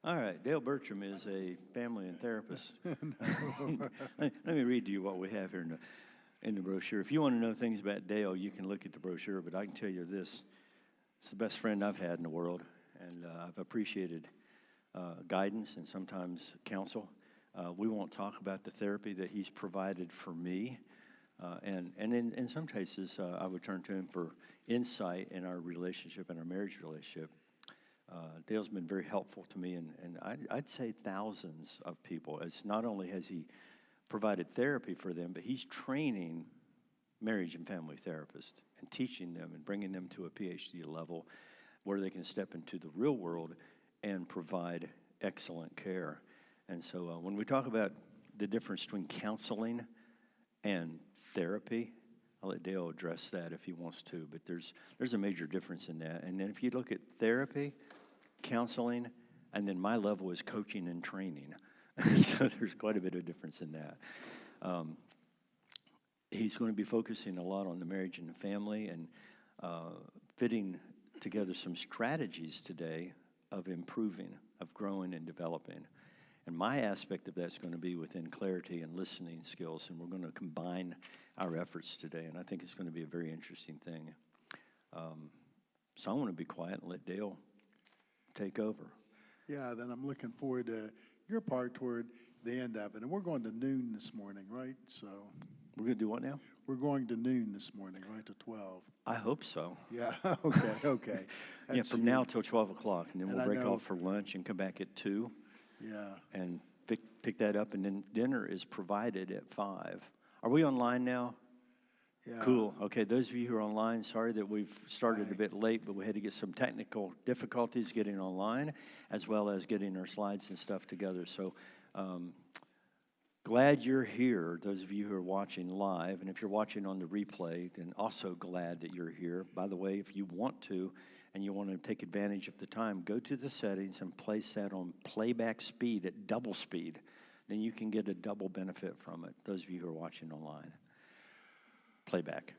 All right, Dale Bertram is a family and therapist. Let me read to you what we have here in the brochure. If you want to know things about Dale, you can look at the brochure, but I can tell you this. It's the best friend I've had in the world, and I've appreciated guidance and sometimes counsel. We won't talk about the therapy that he's provided for me, and in some cases, I would turn to him for insight in our relationship and our marriage relationship. Dale's been very helpful to me, and I'd say thousands of people. It's not only has he provided therapy for them, but he's training marriage and family therapists and teaching them and bringing them to a PhD level where they can step into the real world and provide excellent care. And so when we talk about the difference between counseling and therapy, I'll let Dale address that if he wants to, but there's a major difference in that. And then if you look at therapy, counseling, and then my level is coaching and training. So there's quite a bit of difference in that. He's going to be focusing a lot on the marriage and the family and fitting together some strategies today of improving, of growing and developing. And my aspect of that's going to be within clarity and listening skills, and we're going to combine our efforts today, and I think it's going to be a very interesting thing. So I want to be quiet and let Dale take over. Yeah, then I'm looking forward to your part toward the end of it. And we're going to noon this morning, right? So We're going to do what now? we're going to noon this morning, right, to 12. I hope so. Yeah, okay. Yeah, from now till 12 o'clock, and then And we'll I break know- off for lunch and come back at 2 Yeah. and pick that up, and then dinner is provided at 5. Are we online now? Yeah. Cool. Okay, those of you who are online, sorry that we've started a bit late, but we had to get some technical difficulties getting online, as well as getting our slides and stuff together. So glad you're here, those of you who are watching live. And if you're watching on the replay, then also glad that you're here. By the way, if you want to, and you want to take advantage of the time, go to the settings and place that on playback speed at double speed. Then you can get a double benefit from it, those of you who are watching online. Playback.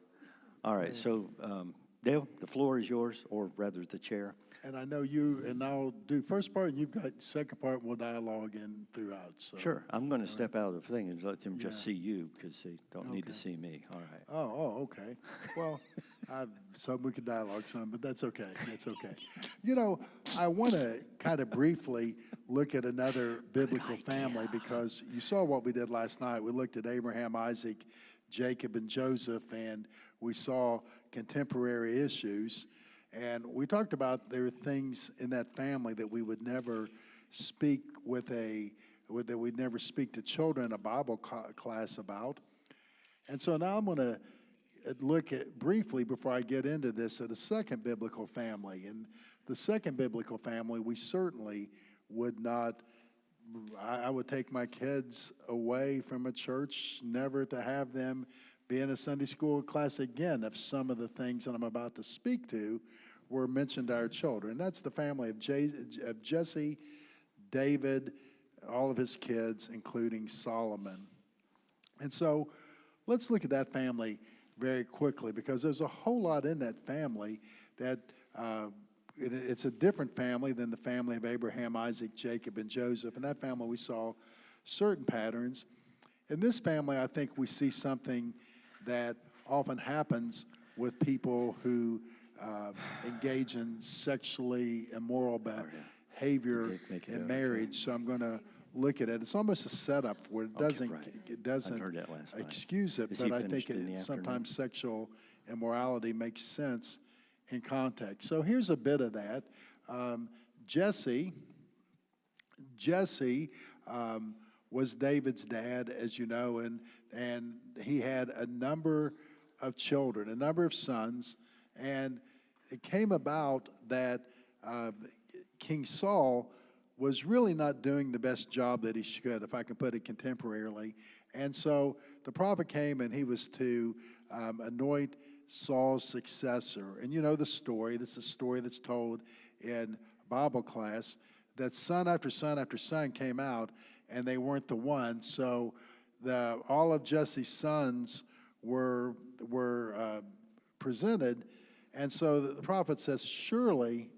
All right, so Dale, the floor is yours, or rather the chair. And I know you, and I'll do first part, and you've got second part, we'll dialogue in throughout. So. Sure, I'm going to step out of the thing and let them just Yeah. see you because they don't need to Okay. see me. All right. Oh, okay. Well, so we could dialogue some, but that's okay. That's okay. You know, I want to kind of briefly look at another biblical family because you saw what we did last night. We looked at Abraham, Isaac, Jacob, and Joseph, and we saw contemporary issues. And we talked about there are things in that family that we would never speak that we'd never speak to children in a Bible class about. And so now I'm going to look at briefly, before I get into this, at a second biblical family. And the second biblical family, we certainly would not, I would take my kids away from a church, never to have them be in a Sunday school class again if some of the things that I'm about to speak to were mentioned to our children. That's the family of Jesse, David, all of his kids, including Solomon. And so let's look at that family very quickly because there's a whole lot in that family that it's a different family than the family of Abraham, Isaac, Jacob, and Joseph. In that family, we saw certain patterns. In this family, I think we see something that often happens with people who engage in sexually immoral behavior in marriage. So I'm going to look at it. It's almost a setup where it doesn't excuse it, but I think sometimes sexual immorality makes sense in context. So here's a bit of that. Jesse was David's dad, as you know, and he had a number of children, a number of sons, and it came about that King Saul was really not doing the best job that he should, if I can put it contemporarily. And so the prophet came and he was to anoint Saul's successor. And you know the story. This is a story that's told in Bible class, that son after son after son came out, and they weren't the one. So all of Jesse's sons were presented. And so the prophet says, surely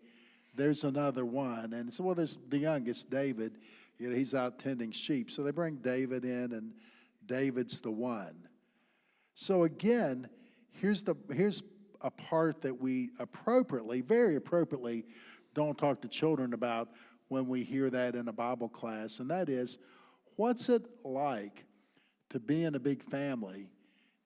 there's another one. And so, well, there's the youngest, David. He's out tending sheep. So they bring David in, and David's the one. So again, here's a part that we appropriately, very appropriately, don't talk to children about when we hear that in a Bible class, and that is, what's it like to be in a big family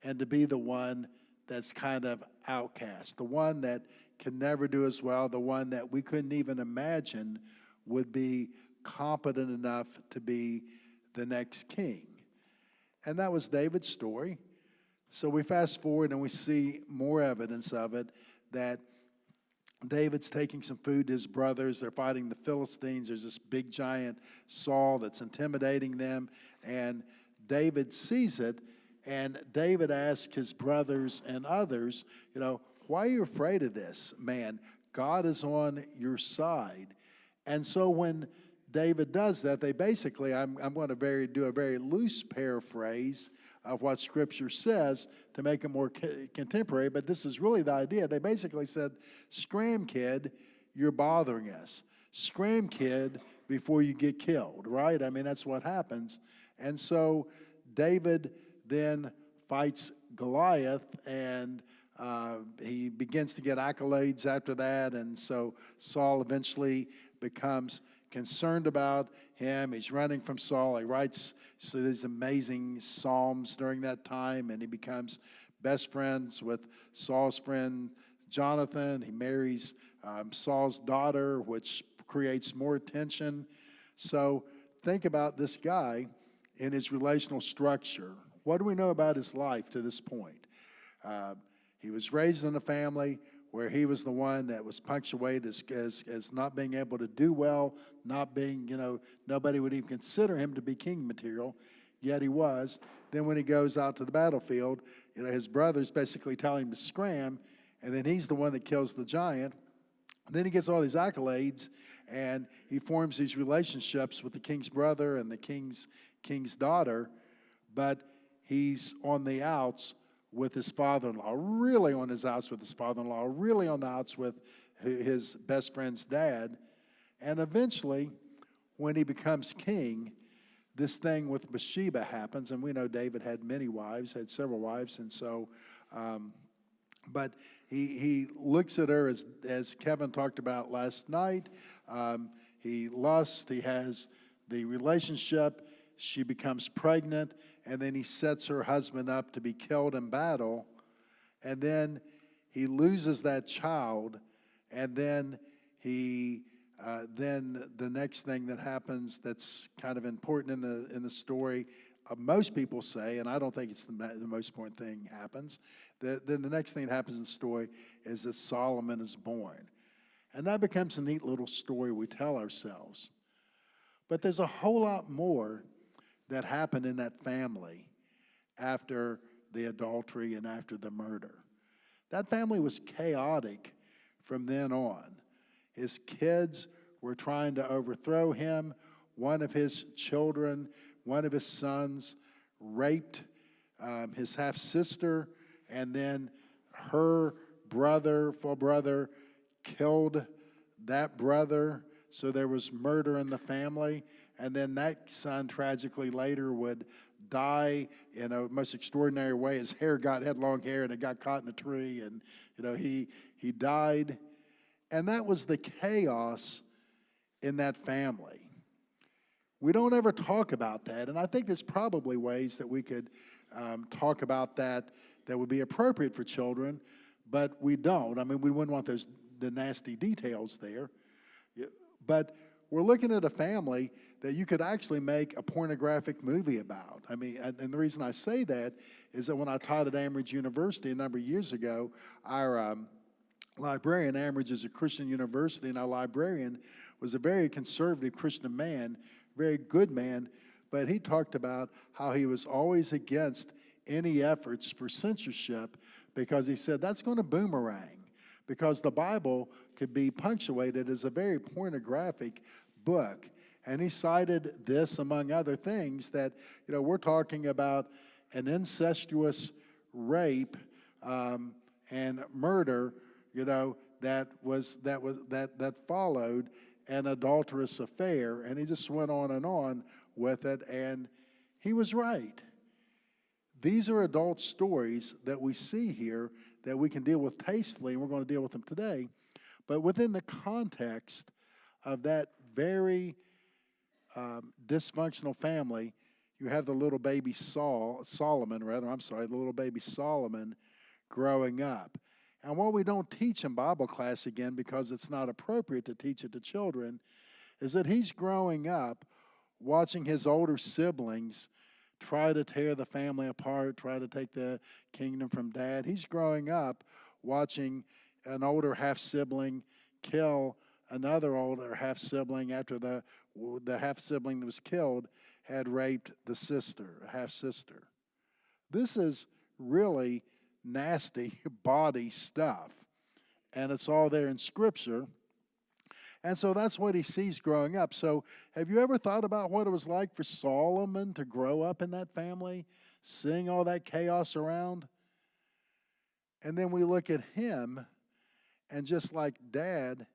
and to be the one that's kind of outcast, the one that can never do as well, the one that we couldn't even imagine would be competent enough to be the next king? And that was David's story. So we fast forward and we see more evidence of it, that David's taking some food to his brothers. They're fighting the Philistines. There's this big giant Saul that's intimidating them. And David sees it. And David asks his brothers and others, why are you afraid of this, man? God is on your side. And so when David does that, they basically, I'm going to do a very loose paraphrase of what Scripture says to make it more contemporary, but this is really the idea. They basically said, scram, kid, you're bothering us. Scram, kid, before you get killed, right? I mean, that's what happens. And so David then fights Goliath, and he begins to get accolades after that, and so Saul eventually becomes concerned about him. He's running from Saul. He writes these amazing psalms during that time, and he becomes best friends with Saul's friend Jonathan. He marries Saul's daughter, which creates more tension. So think about this guy in his relational structure. What do we know about his life to this point? He was raised in a family where he was the one that was punctuated as not being able to do well, not being, nobody would even consider him to be king material, yet he was. Then when he goes out to the battlefield, his brothers basically tell him to scram, and then he's the one that kills the giant. And then he gets all these accolades, and he forms these relationships with the king's brother and the king's daughter, but he's on the outs with his father-in-law, really on his outs with his father-in-law, really on the outs with his best friend's dad. And eventually, when he becomes king, this thing with Bathsheba happens, and we know David had many wives, had several wives, and so, but he looks at her as Kevin talked about last night. He lusts, he has the relationship, she becomes pregnant, and then he sets her husband up to be killed in battle, and then he loses that child, and then then the next thing that happens that's kind of important in the story, most people say, and I don't think it's the most important thing happens, then the next thing that happens in the story is that Solomon is born. And that becomes a neat little story we tell ourselves. But there's a whole lot more that happened in that family after the adultery and after the murder. That family was chaotic from then on. His kids were trying to overthrow him. One of his children, one of his sons, raped his half-sister, and then her full brother, killed that brother. So there was murder in the family. And then that son tragically later would die in a most extraordinary way. His hair had long hair, and it got caught in a tree, and he died. And that was the chaos in that family. We don't ever talk about that, and I think there's probably ways that we could talk about that would be appropriate for children, but we don't. I mean, we wouldn't want the nasty details there. But we're looking at a family that you could actually make a pornographic movie about. I mean, and the reason I say that is that when I taught at Amherst University a number of years ago, our librarian, Amherst is a Christian university, and our librarian was a very conservative Christian man, very good man, but he talked about how he was always against any efforts for censorship because he said that's going to boomerang, because the Bible could be punctuated as a very pornographic book. And he cited this, among other things, that, we're talking about an incestuous rape and murder, that followed an adulterous affair, and he just went on with it, and he was right. These are adult stories that we see here that we can deal with tastefully, and we're going to deal with them today. But within the context of that very dysfunctional family, you have the little baby Solomon, the little baby Solomon growing up. And what we don't teach in Bible class, again, because it's not appropriate to teach it to children, is that he's growing up watching his older siblings try to tear the family apart, try to take the kingdom from dad. He's growing up watching an older half-sibling kill another older half-sibling after the half-sibling that was killed had raped the sister, a half-sister. This is really nasty body stuff, and it's all there in Scripture. And so that's what he sees growing up. So have you ever thought about what it was like for Solomon to grow up in that family, seeing all that chaos around? And then we look at him, and just like Dad,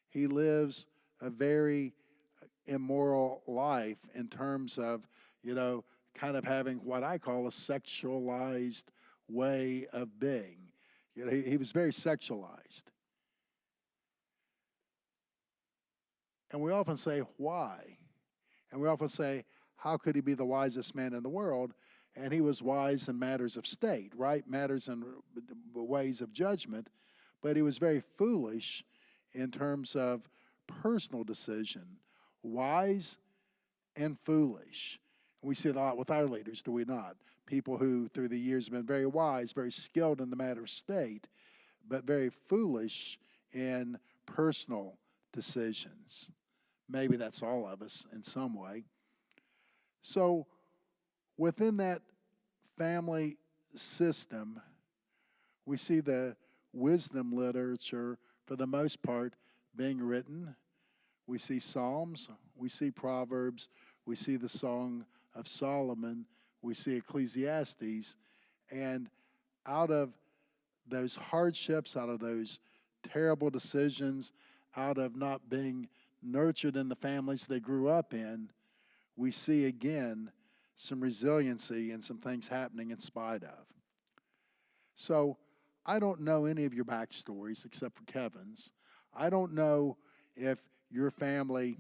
he lives a very immoral life in terms of, kind of having what I call a sexualized way of being. He was very sexualized. And we often say, why? And we often say, how could he be the wisest man in the world? And he was wise in matters of state, right? Matters in ways of judgment. But he was very foolish in terms of personal decision. Wise and foolish. We see it a lot with our leaders, do we not? People who, through the years, have been very wise, very skilled in the matter of state, but very foolish in personal decisions. Maybe that's all of us in some way. So within that family system, we see the wisdom literature, for the most part, being written. We see Psalms, we see Proverbs, we see the Song of Solomon, we see Ecclesiastes, and out of those hardships, out of those terrible decisions, out of not being nurtured in the families they grew up in, we see again some resiliency and some things happening in spite of. So I don't know any of your backstories except for Kevin's. I don't know if your family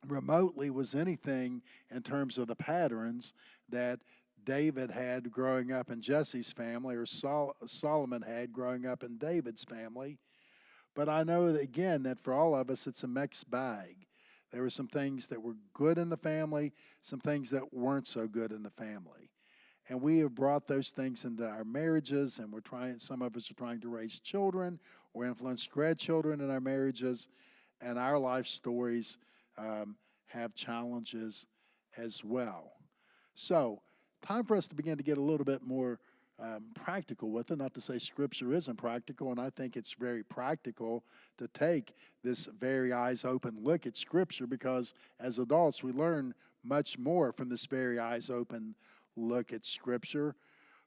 remotely was anything in terms of the patterns that David had growing up in Jesse's family or Solomon had growing up in David's family. But I know that, again, that for all of us, it's a mixed bag. There were some things that were good in the family, some things that weren't so good in the family. And we have brought those things into our marriages, and some of us are trying to raise children or influence grandchildren in our marriages, and our life stories have challenges as well. So, time for us to begin to get a little bit more practical with it. Not to say Scripture isn't practical, and I think it's very practical to take this very eyes open look at Scripture, because as adults we learn much more from this very eyes open look at Scripture.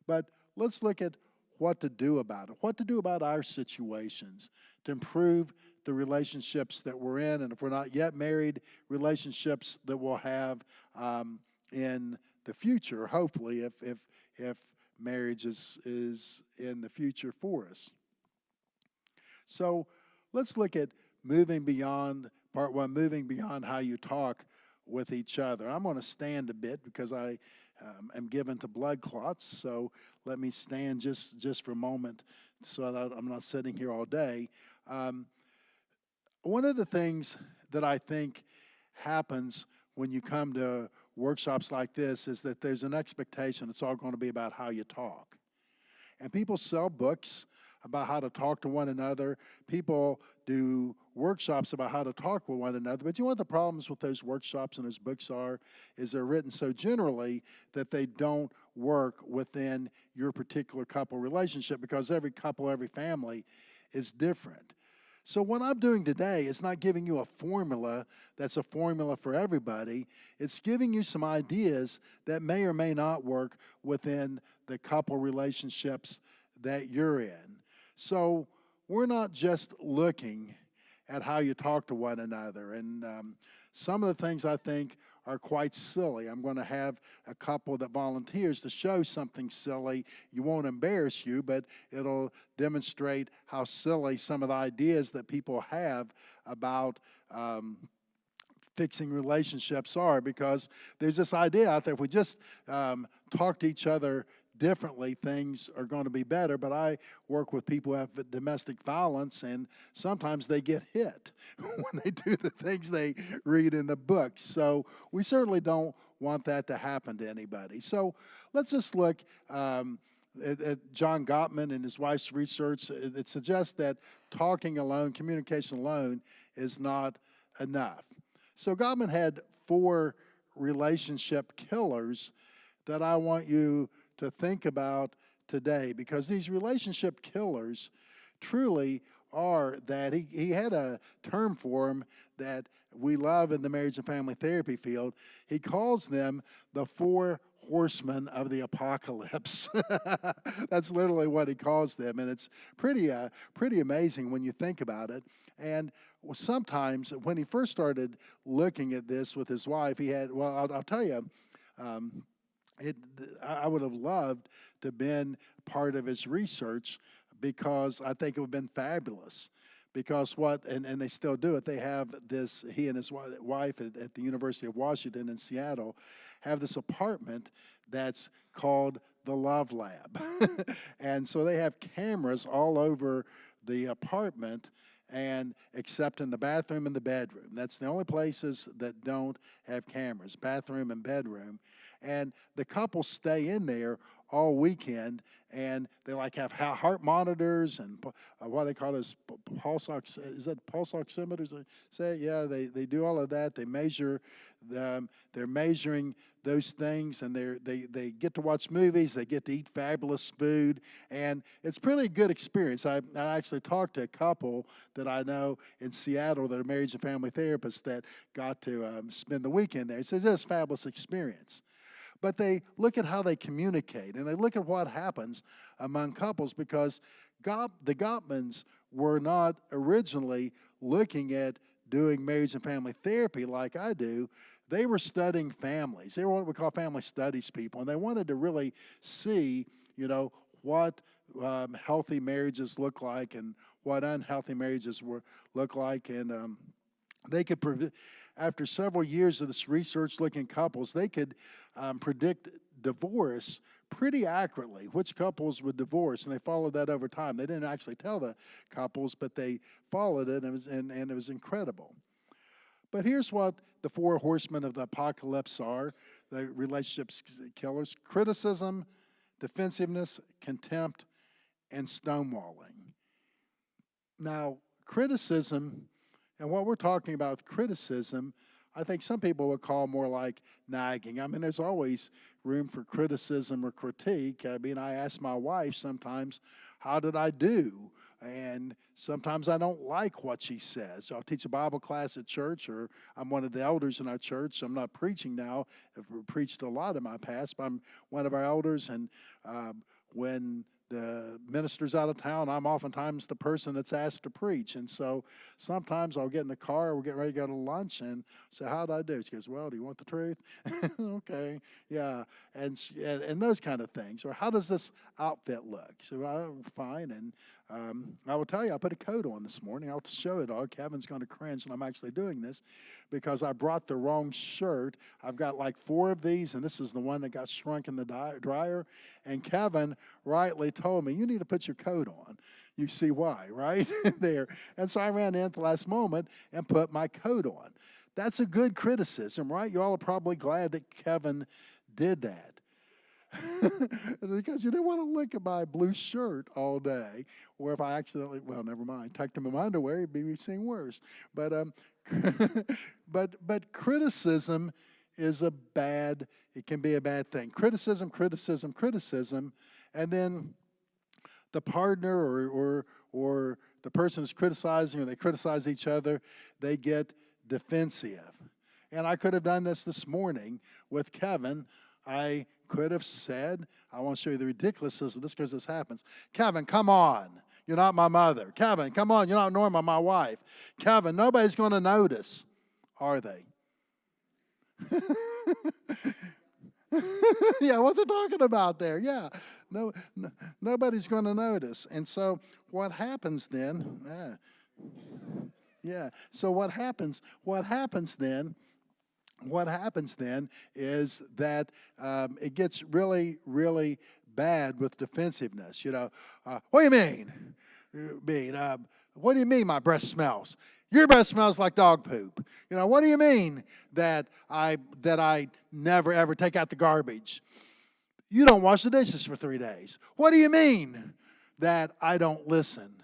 But let's look at what to do about it, what to do about our situations to improve the relationships that we're in, and if we're not yet married, relationships that we'll have in the future, hopefully, if marriage is in the future for us. So let's look at moving beyond, part one, moving beyond how you talk with each other. I'm going to stand a bit because I am given to blood clots, so let me stand just for a moment so that I'm not sitting here all day. One of the things that I think happens when you come to workshops like this is that there's an expectation it's all going to be about how you talk. And people sell books about how to talk to one another. People do workshops about how to talk with one another. But you know what the problems with those workshops and those books are? Is they're written so generally that they don't work within your particular couple relationship, because every couple, every family is different. So what I'm doing today is not giving you a formula that's a formula for everybody. It's giving you some ideas that may or may not work within the couple relationships that you're in. So we're not just looking at how you talk to one another. And some of the things I think are quite silly. I'm going to have a couple that volunteers to show something silly. You won't embarrass you, but it'll demonstrate how silly some of the ideas that people have about fixing relationships are, because there's this idea out there, if we just talk to each other differently, things are going to be better. But I work with people who have domestic violence, and sometimes they get hit when they do the things they read in the books. So we certainly don't want that to happen to anybody. So let's just look at John Gottman and his wife's research. It suggests that talking alone, communication alone, is not enough. So Gottman had 4 relationship killers that I want you to think about today, because these relationship killers truly are that. He had a term for them that we love in the marriage and family therapy field. He calls them the 4 horsemen of the apocalypse. That's literally what he calls them, and it's pretty amazing when you think about it. And sometimes when he first started looking at this with his wife, he had, well, I'll tell you, I would have loved to have been part of his research, because I think it would have been fabulous. Because and they still do it, they have this, he and his wife at the University of Washington in Seattle have this apartment that's called the Love Lab. And so they have cameras all over the apartment, and except in the bathroom and the bedroom. That's the only places that don't have cameras, bathroom and bedroom. And the couple stay in there all weekend, and they have heart monitors and what they call is pulse oximeters? Say, yeah, they do all of that. They measure they're measuring those things, and they get to watch movies. They get to eat fabulous food, and it's pretty good experience. I actually talked to a couple that I know in Seattle that are marriage and family therapists that got to spend the weekend there. It says it's a fabulous experience. But they look at how they communicate, and they look at what happens among couples, because the Gottmans were not originally looking at doing marriage and family therapy like I do. They were studying families. They were what we call family studies people, and they wanted to really see, what healthy marriages look like and what unhealthy marriages look like. And they could after several years of this research looking at couples, they could predict divorce pretty accurately, which couples would divorce, and they followed that over time. They didn't actually tell the couples, but they followed it, and it was incredible. But here's what the 4 horsemen of the apocalypse are, the relationship killers: criticism, defensiveness, contempt, and stonewalling. Now, criticism, and what we're talking about with criticism, I think some people would call more like nagging. I mean, there's always room for criticism or critique. I mean, I ask my wife sometimes, how did I do? And sometimes I don't like what she says. So I'll teach a Bible class at church, or I'm one of the elders in our church. I'm not preaching now. I've preached a lot in my past, but I'm one of our elders. And when the minister's out of town, I'm oftentimes the person that's asked to preach. And so sometimes I'll get in the car, we're getting ready to go to lunch, and say, how'd I do? She goes, well, do you want the truth? Okay, yeah. And those kind of things. Or how does this outfit look? So I'm fine. And I will tell you, I put a coat on this morning. I'll show it all. Kevin's going to cringe, and I'm actually doing this because I brought the wrong shirt. I've got like 4 of these, and this is the one that got shrunk in the dryer. And Kevin rightly told me, you need to put your coat on. You see why, right? There. And so I ran in at the last moment and put my coat on. That's a good criticism, right? You all are probably glad that Kevin did that. Because you didn't want to look at my blue shirt all day, or if I accidentally, well, never mind, tucked him in my underwear, it'd be seeing worse. But but criticism is it can be a bad thing. Criticism, and then the partner or the person who's criticizing, or they criticize each other, they get defensive. And I could have done this morning with Kevin. I could have said, I want to show you the ridiculousness of this because this happens. Kevin, come on. you're not my mother. Kevin, come on, you're not Norma, my wife. Kevin, nobody's going to notice, are they? Yeah, what's it talking about there? Yeah, nobody's going to notice. And so what happens then? Yeah. So what happens? What happens then? What happens then is that it gets really, really bad with defensiveness. What do you mean? What do you mean my breath smells? Your breath smells like dog poop. What do you mean that I never ever take out the garbage? You don't wash the dishes for 3 days. What do you mean that I don't listen?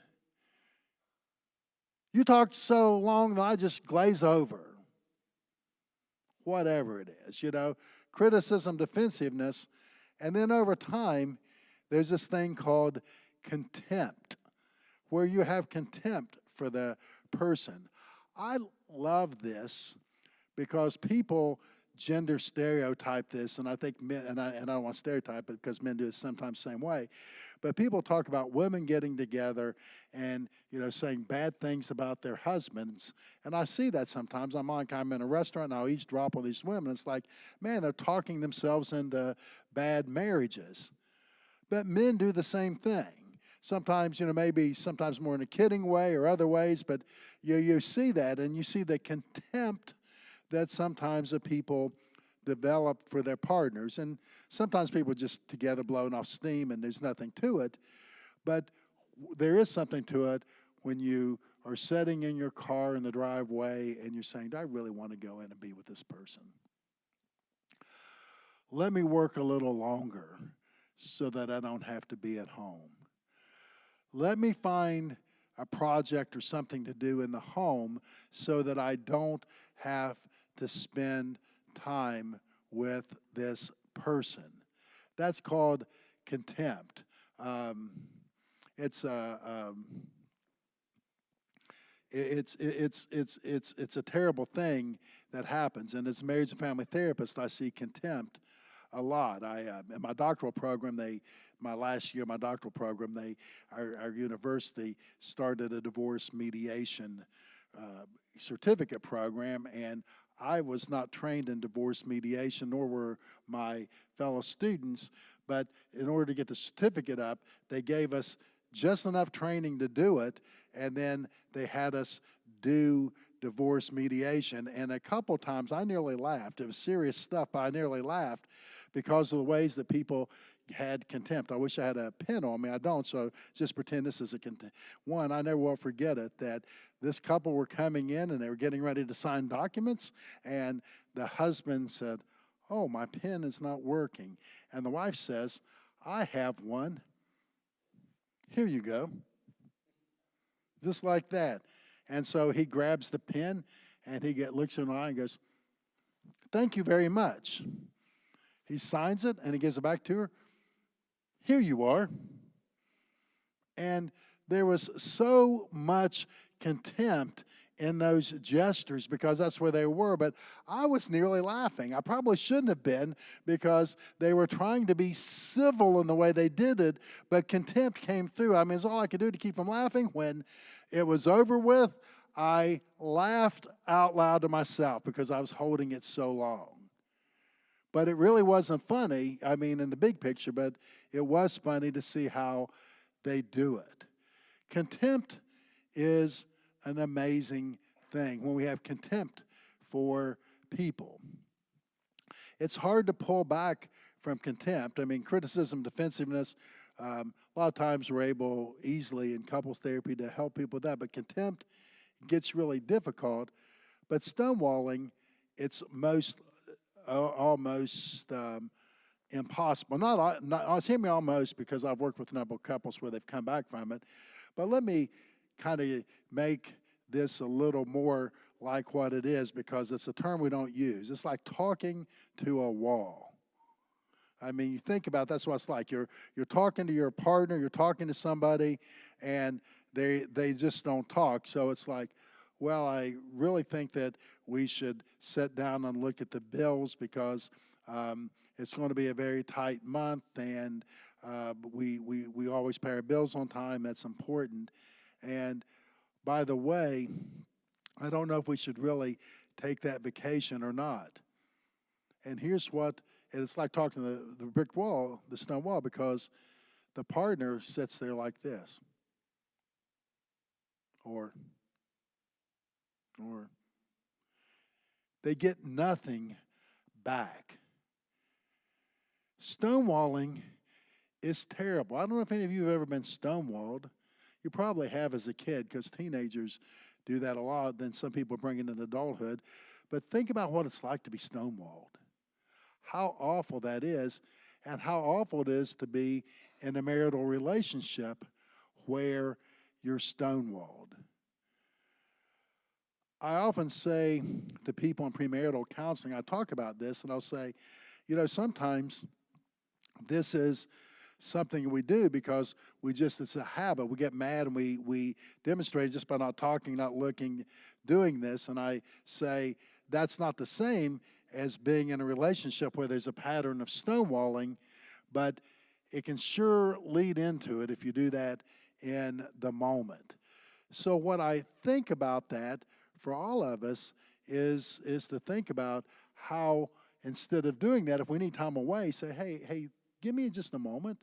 You talk so long that I just glaze over. Whatever it is, criticism, defensiveness, and then over time, there's this thing called contempt, where you have contempt for the person. I love this because people gender stereotype this, and I think men, and I don't want to stereotype it because men do it sometimes the same way, but people talk about women getting together and saying bad things about their husbands, and I see that sometimes. I'm in a restaurant and I'll eavesdrop on these women. It's like, man, they're talking themselves into bad marriages. But men do the same thing. Sometimes, maybe sometimes more in a kidding way or other ways, but you see that, and you see the contempt that sometimes the people develop for their partners. And sometimes people just together blowing off steam and there's nothing to it. But there is something to it when you are sitting in your car in the driveway and you're saying, do I really want to go in and be with this person? Let me work a little longer so that I don't have to be at home. Let me find a project or something to do in the home so that I don't have to spend time with this person. That's called contempt. It's a terrible thing that happens, and as a marriage and family therapist, I see contempt a lot. In my doctoral program, my doctoral program, our university started a divorce mediation certificate program, and I was not trained in divorce mediation, nor were my fellow students, but in order to get the certificate up, they gave us just enough training to do it, and then they had us do divorce mediation. And a couple times I nearly laughed. It was serious stuff, but I nearly laughed because of the ways that people had contempt. I wish I had a pen on me. I don't, so just pretend this is a contempt. One, I never will forget it, that this couple were coming in and they were getting ready to sign documents, and the husband said, "Oh, my pen is not working." And the wife says, "I have one. Here you go." Just like that. And so he grabs the pen and he looks in the eye and goes, "Thank you very much." He signs it and he gives it back to her. "Here you are." And there was so much contempt in those gestures because that's where they were. But I was nearly laughing. I probably shouldn't have been because they were trying to be civil in the way they did it, but contempt came through. I mean, it's all I could do to keep from laughing. When it was over with, I laughed out loud to myself because I was holding it so long. But it really wasn't funny, I mean, in the big picture, but it was funny to see how they do it. Contempt is an amazing thing when we have contempt for people. It's hard to pull back from contempt. I mean, criticism, defensiveness, a lot of times we're able easily in couples therapy to help people with that, but contempt gets really difficult. But stonewalling, it's almost impossible. I hear me almost because I've worked with a number of couples where they've come back from it. But let me kind of make this a little more like what it is, because it's a term we don't use. It's like talking to a wall. I mean, you think about that's what it's like. You're talking to your partner, you're talking to somebody, and they just don't talk. So it's like, well, I really think that we should sit down and look at the bills because it's going to be a very tight month, and We always pay our bills on time. That's important. And by the way, I don't know if we should really take that vacation or not. And here's what, and it's like talking to the brick wall, the stone wall, because the partner sits there like this. Or they get nothing back. Stonewalling is terrible. I don't know if any of you have ever been stonewalled. You probably have as a kid, because teenagers do that a lot. Then some people bring it into adulthood. But think about what it's like to be stonewalled. How awful that is, and how awful it is to be in a marital relationship where you're stonewalled. I often say to people in premarital counseling, I talk about this, and I'll say, sometimes this is something we do because it's a habit. We get mad and we demonstrate it just by not talking, not looking, doing this. And I say that's not the same as being in a relationship where there's a pattern of stonewalling, but it can sure lead into it if you do that in the moment. So what I think about that for all of us is to think about how, instead of doing that, if we need time away, say, hey, give me just a moment,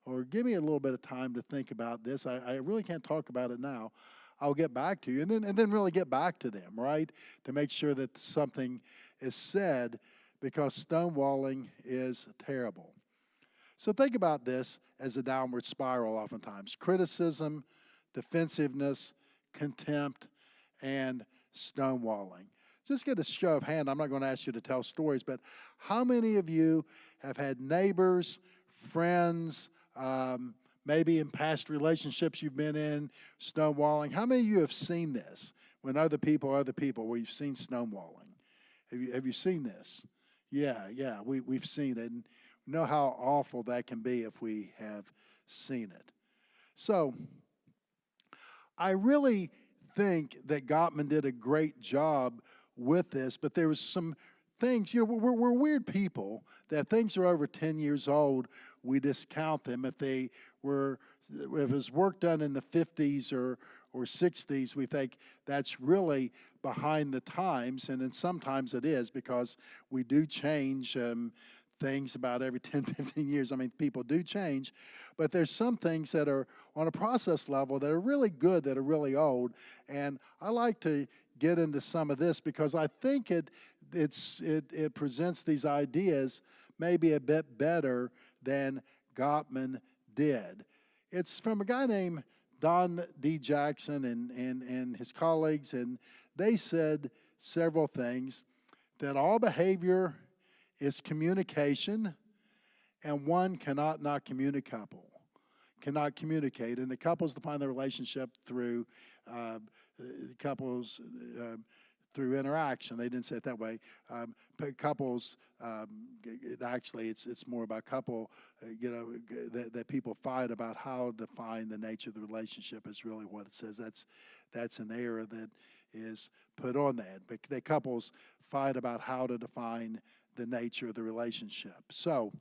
or give me a little bit of time to think about this. I really can't talk about it now. I'll get back to you, and then really get back to them, right, to make sure that something is said, because stonewalling is terrible. So think about this as a downward spiral oftentimes. Criticism, defensiveness, contempt, and stonewalling. Just get a show of hand. I'm not going to ask you to tell stories, but how many of you have had neighbors, friends, maybe in past relationships you've been in, stonewalling? How many of you have seen this when other people, where you've seen stonewalling? Have you seen this? Yeah, we've seen it, and we know how awful that can be if we have seen it. So I really think that Gottman did a great job with this, but there was some things, we're weird people, that things are over 10 years old, we discount them. If it was work done in the 50s or 60s, we think that's really behind the times, and then sometimes it is, because we do change things about every 10, 15 years. I mean, people do change, but there's some things that are on a process level that are really good, that are really old, and I like to get into some of this because I think it presents these ideas maybe a bit better than Gottman did. It's from a guy named Don D. Jackson and his colleagues, and they said several things: that all behavior is communication, and one cannot not communicate. And the couples define their relationship through through interaction. They didn't say it that way. But couples, it's more about couple, that people fight about how to define the nature of the relationship is really what it says. That's an error that is put on that. But the couples fight about how to define the nature of the relationship. So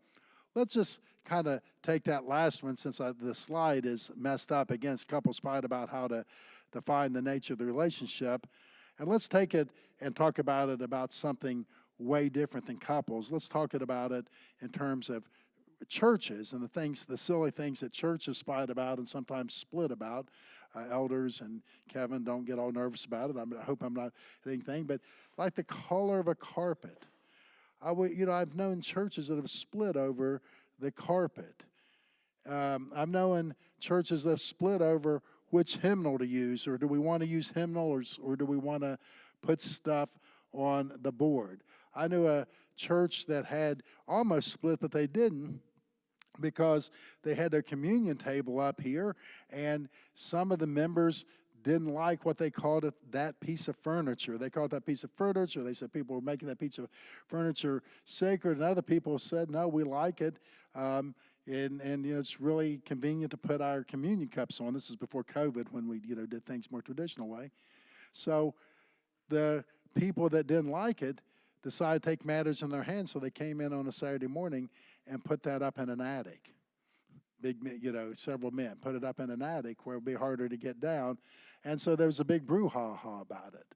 let's just kind of take that last one, since the slide is messed up against couples fight about how to define the nature of the relationship. And let's take it and talk about it about something way different than couples. Let's talk about it in terms of churches and the silly things that churches fight about and sometimes split about. Elders and Kevin, don't get all nervous about it. I hope I'm not anything, but like the color of a carpet. I've known churches that have split over the carpet. I've known churches that have split over which hymnal to use, or do we want to use hymnals, or do we want to put stuff on the board? I knew a church that had almost split, but they didn't, because they had their communion table up here, and some of the members didn't like what they called it, that piece of furniture. They called it that piece of furniture. They said people were making that piece of furniture sacred, and other people said, no, we like it. And it's really convenient to put our communion cups on. This is before COVID, when we did things more traditional way. So the people that didn't like it decided to take matters in their hands, so they came in on a Saturday morning and put that up in an attic. several men, put it up in an attic where it would be harder to get down. And so there was a big brouhaha about it.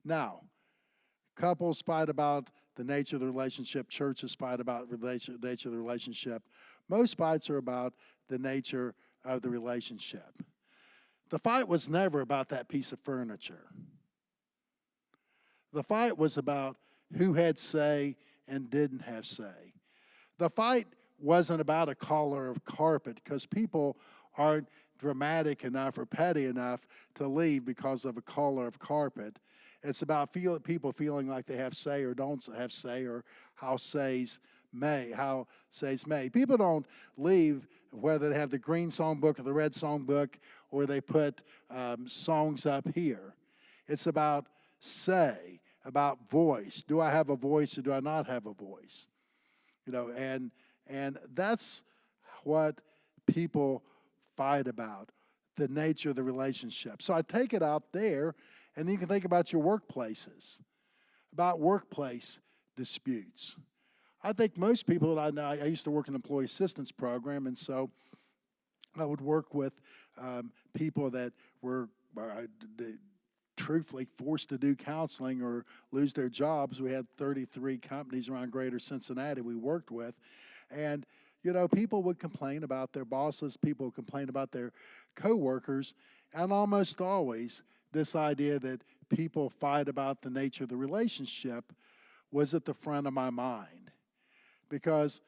Now, couples fight about the nature of the relationship. Churches fight about the nature of the relationship. Most fights are about the nature of the relationship. The fight was never about that piece of furniture. The fight was about who had say and didn't have say. The fight wasn't about a color of carpet, because people aren't dramatic enough or petty enough to leave because of a color of carpet. It's about people feeling like they have say or don't have say, or how says may. People don't leave whether they have the green songbook or the red songbook, or they put songs up here. It's about say, about voice. Do I have a voice or do I not have a voice? And that's what people fight about, the nature of the relationship. So I take it out there, and then you can think about your workplaces, about workplace disputes. I think most people that I know, I used to work in the employee assistance program, and so I would work with people that were truthfully forced to do counseling or lose their jobs. We had 33 companies around greater Cincinnati we worked with. And, people would complain about their bosses, people would complain about their coworkers, and almost always this idea that people fight about the nature of the relationship was at the front of my mind. Because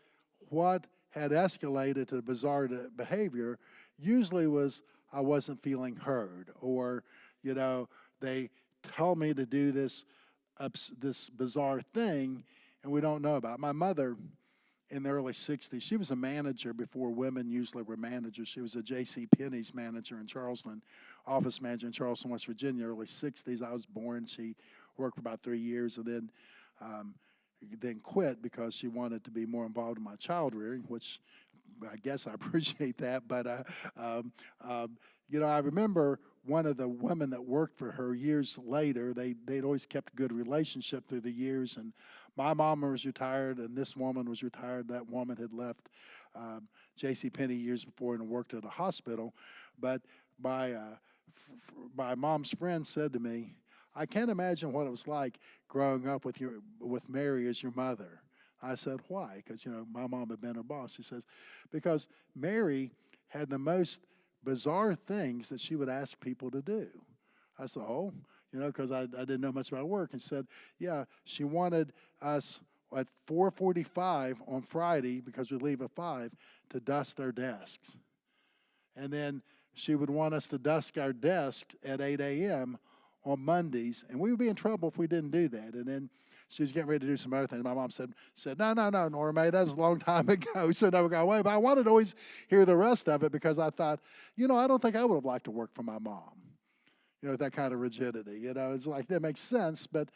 what had escalated to bizarre behavior usually was I wasn't feeling heard, or, they tell me to do this bizarre thing and we don't know about. My mother, in the early 60s, she was a manager before women usually were managers. She was a J.C. Penney's manager in Charleston, office manager in Charleston, West Virginia, early 60s. I was born. She worked for about 3 years and then quit because she wanted to be more involved in my child rearing, which I guess I appreciate that. But, I remember one of the women that worked for her years later, they'd always kept a good relationship through the years. And my mom was retired, and this woman was retired. That woman had left J.C. Penney years before and worked at a hospital. But my mom's friend said to me, I can't imagine what it was like growing up with Mary as your mother. I said, why? Because, my mom had been her boss. She says, because Mary had the most bizarre things that she would ask people to do. I said, because I didn't know much about work. And said, yeah, she wanted us at 4:45 on Friday, because we leave at 5, to dust our desks. And then she would want us to dust our desks at 8 a.m. on Mondays, and we would be in trouble if we didn't do that. And then she was getting ready to do some other things. My mom said, no, Nora Mae, that was a long time ago, so never got away. But I wanted to always hear the rest of it, because I thought, I don't think I would have liked to work for my mom, that kind of rigidity. It's like, that makes sense. But,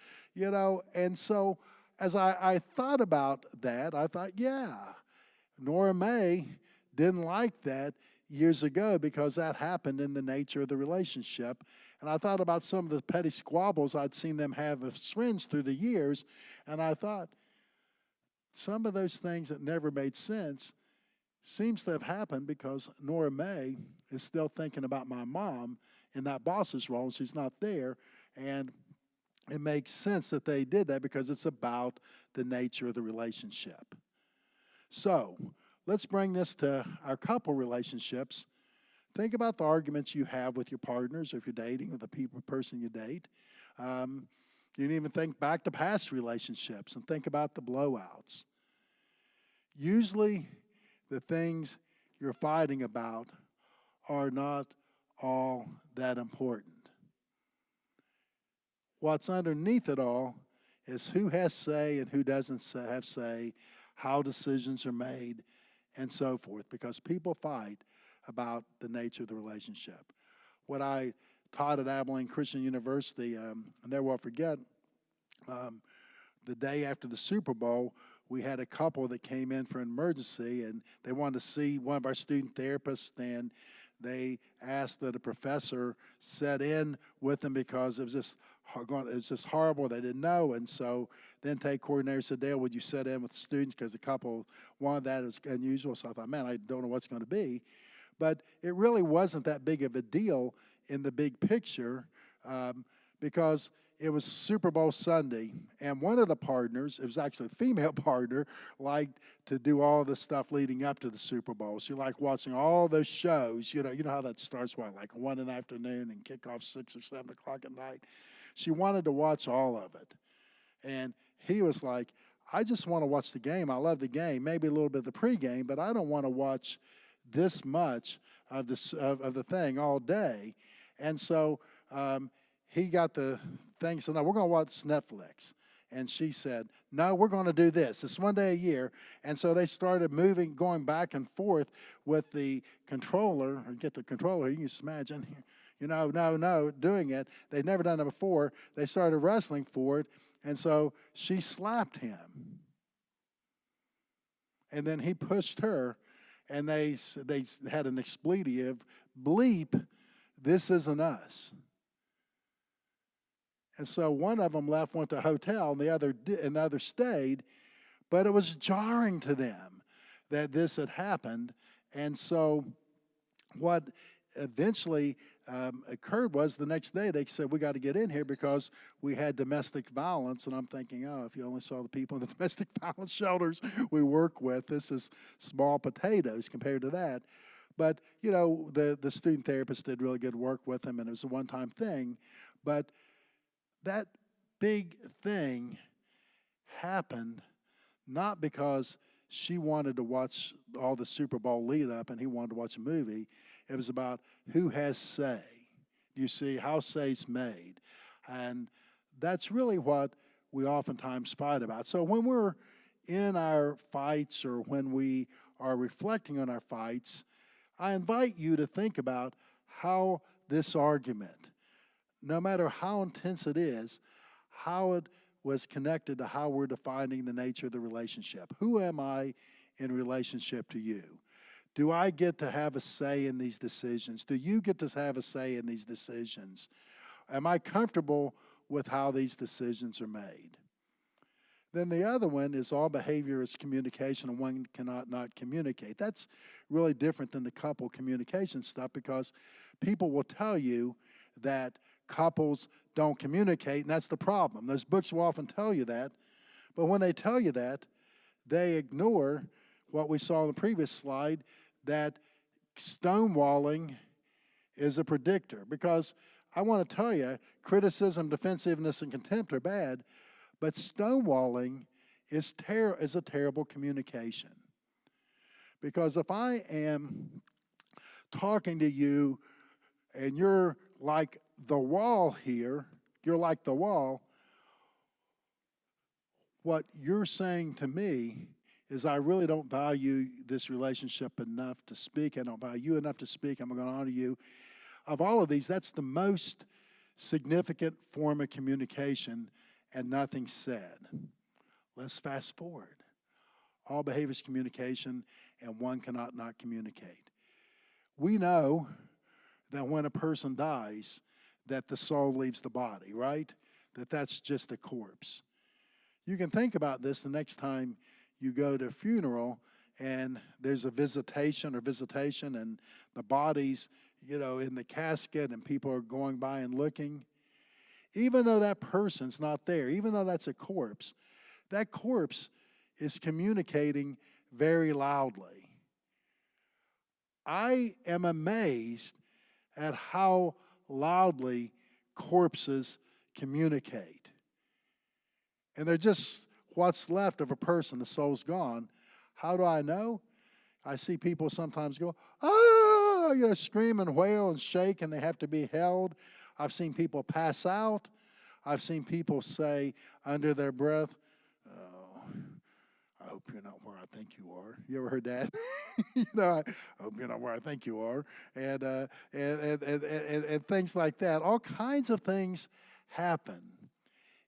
and so as I thought about that, I thought, yeah, Nora Mae didn't like that years ago, because that happened in the nature of the relationship. And I thought about some of the petty squabbles I'd seen them have as friends through the years, and I thought, some of those things that never made sense seems to have happened because Nora Mae is still thinking about my mom in that boss's role, and she's not there. And it makes sense that they did that, because it's about the nature of the relationship. So let's bring this to our couple relationships. Think about the arguments you have with your partners, or if you're dating with the person you date. You can even think back to past relationships and think about the blowouts. Usually, the things you're fighting about are not all that important. What's underneath it all is who has say and who doesn't have say, how decisions are made, and so forth, because people fight about the nature of the relationship. What I taught at Abilene Christian University, I never will forget, the day after the Super Bowl, we had a couple that came in for an emergency, and they wanted to see one of our student therapists, and They asked that a professor sit in with them because it was just horrible. They didn't know, and so the intake coordinator said, "Dale, would you sit in with the students?" Because the couple wanted that. It was unusual, so I thought, man, I don't know what's going to be. But it really wasn't that big of a deal in the big picture because it was Super Bowl Sunday, and one of the partners, it was actually a female partner, liked to do all the stuff leading up to the Super Bowl. She liked watching all those shows. You know how that starts, like 1 in the afternoon and kick off 6 or 7 o'clock at night. She wanted to watch all of it. And he was like, I just want to watch the game. I love the game, maybe a little bit of the pregame, but I don't want to watch this much of the thing all day. And so he got the thing, so no, we're going to watch Netflix. And she said, no, we're going to do this. It's one day a year. And so they started going back and forth with the controller, or get the controller, you can just imagine, doing it. They'd never done it before. They started wrestling for it. And so she slapped him. And then he pushed her, and they had an expletive, bleep, this isn't us. And so one of them left, went to a hotel, and the other stayed. But it was jarring to them that this had happened. And so what eventually occurred was the next day they said, we got to get in here because we had domestic violence. And I'm thinking, oh, if you only saw the people in the domestic violence shelters we work with, this is small potatoes compared to that. But, the student therapist did really good work with them, and it was a one-time thing. But that big thing happened not because she wanted to watch all the Super Bowl lead up and he wanted to watch a movie. It was about who has say. You see, how say's made. And that's really what we oftentimes fight about. So when we're in our fights or when we are reflecting on our fights, I invite you to think about how this argument, no matter how intense it is, how it was connected to how we're defining the nature of the relationship. Who am I in relationship to you? Do I get to have a say in these decisions? Do you get to have a say in these decisions? Am I comfortable with how these decisions are made? Then the other one is all behavior is communication, and one cannot not communicate. That's really different than the couple communication stuff because people will tell you that couples don't communicate, and that's the problem. Those books will often tell you that, but when they tell you that, they ignore what we saw on the previous slide, that stonewalling is a predictor. Because I want to tell you, criticism, defensiveness, and contempt are bad, but stonewalling is a terrible communication. Because if I am talking to you and you're like the wall here, you're like the wall, what you're saying to me is I really don't value this relationship enough to speak. I don't value you enough to speak. I'm going to honor you. Of all of these, that's the most significant form of communication, and nothing said. Let's fast forward. All behavior is communication, and one cannot not communicate. We know that when a person dies, that the soul leaves the body, right? That's just a corpse. You can think about this the next time you go to a funeral and there's a visitation and the body's, in the casket and people are going by and looking. Even though that person's not there, even though that's a corpse, that corpse is communicating very loudly. I am amazed at how loudly corpses communicate. And they're just what's left of a person, the soul's gone. How do I know? I see people sometimes go, scream and wail and shake, and they have to be held. I've seen people pass out. I've seen people say under their breath, oh, I hope you're not where I think you are. You ever heard that? I hope you're not where I think you are. And things like that. All kinds of things happen.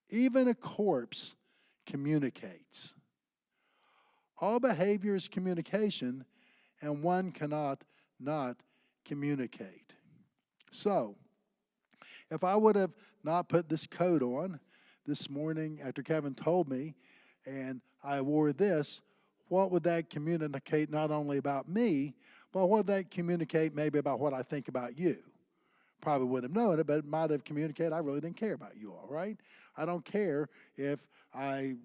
Even a corpse communicates. All behavior is communication, and one cannot not communicate. So, if I would have not put this coat on this morning after Kevin told me, and I wore this, what would that communicate not only about me, but what would that communicate maybe about what I think about you? Probably wouldn't have known it, but it might have communicated I really didn't care about you all, right? I don't care if I'm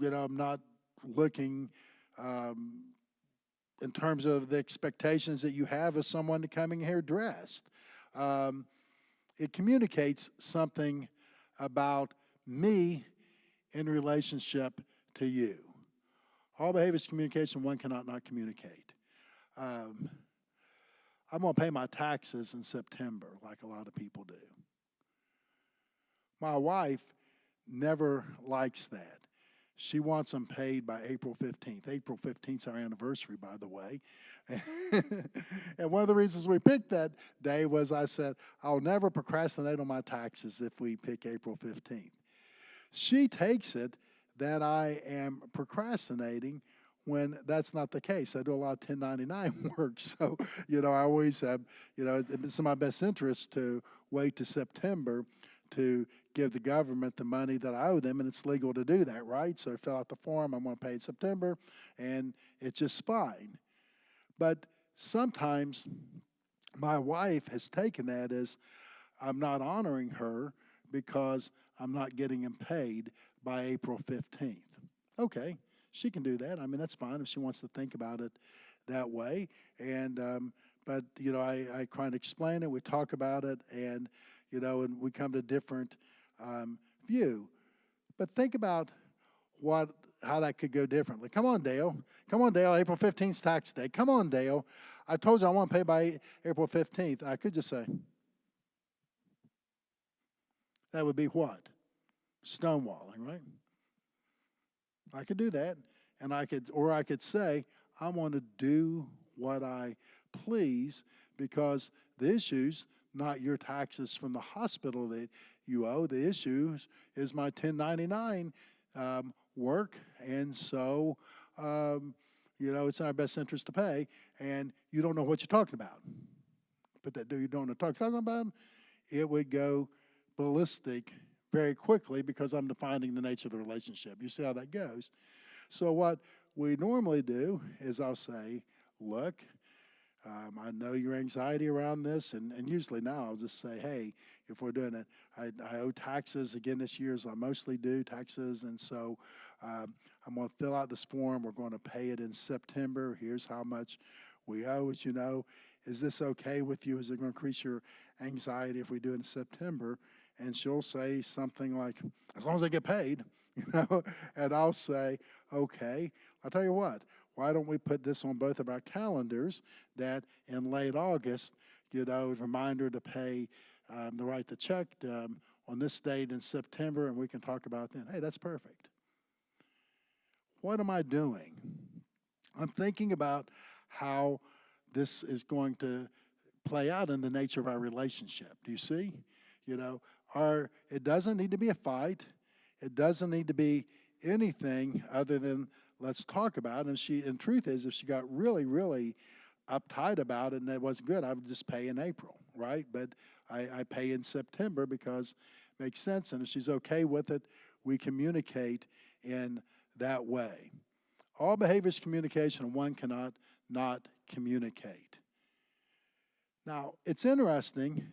not looking in terms of the expectations that you have of someone coming here dressed. It communicates something about me in relationship to you. All behavior is communication. One cannot not communicate. I'm going to pay my taxes in September, like a lot of people do. My wife never likes that. She wants them paid by April 15th. April 15th is our anniversary, by the way. And one of the reasons we picked that day was I said, I'll never procrastinate on my taxes if we pick April 15th. She takes it that I am procrastinating when that's not the case. I do a lot of 1099 work, so, I always have, it's in my best interest to wait to September to give the government the money that I owe them, and it's legal to do that, right? So I fill out the form, I'm going to pay in September, and it's just fine. But sometimes my wife has taken that as I'm not honoring her because I'm not getting him paid by April 15th. Okay, she can do that. I mean, that's fine if she wants to think about it that way. And but I try to explain it. We talk about it, and and we come to different view. But think about how that could go differently. Come on, Dale. Come on, Dale. April 15th is tax day. Come on, Dale. I told you I want to pay by April 15th. I could just say, that would be what? Stonewalling, right? I could do that, and I could say, I want to do what I please because the issue's not your taxes from the hospital that you owe. The issue is my 1099 work, and so it's in our best interest to pay, and you don't know what you're talking about. But you don't know what you're talking about, it would go ballistic very quickly because I'm defining the nature of the relationship. You see how that goes? So what we normally do is I'll say, look, I know your anxiety around this, and usually now I'll just say, hey, if we're doing it, I owe taxes again this year, as I mostly do, taxes, and so I'm going to fill out this form. We're going to pay it in September. Here's how much we owe, as you know. Is this okay with you? Is it going to increase your anxiety if we do it in September? And she'll say something like, as long as I get paid, and I'll say, okay, I'll tell you what, why don't we put this on both of our calendars that in late August, reminder to pay to write the check on this date in September, and we can talk about then. Hey, that's perfect. What am I doing? I'm thinking about how this is going to play out in the nature of our relationship. Do you see? It doesn't need to be a fight. It doesn't need to be anything other than let's talk about it. And truth is, if she got really, really uptight about it and it wasn't good, I would just pay in April, right? But I pay in September because it makes sense. And if she's okay with it, we communicate in that way. All behavior is communication, and one cannot not communicate. Now, it's interesting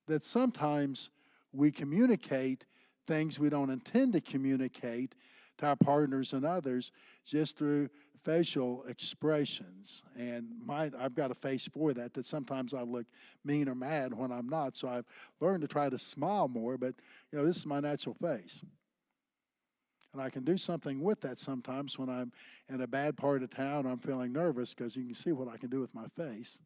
that sometimes we communicate things we don't intend to communicate to our partners and others just through facial expressions. And I've got a face for that sometimes I look mean or mad when I'm not, so I've learned to try to smile more, but this is my natural face. And I can do something with that sometimes when I'm in a bad part of town or I'm feeling nervous, because you can see what I can do with my face.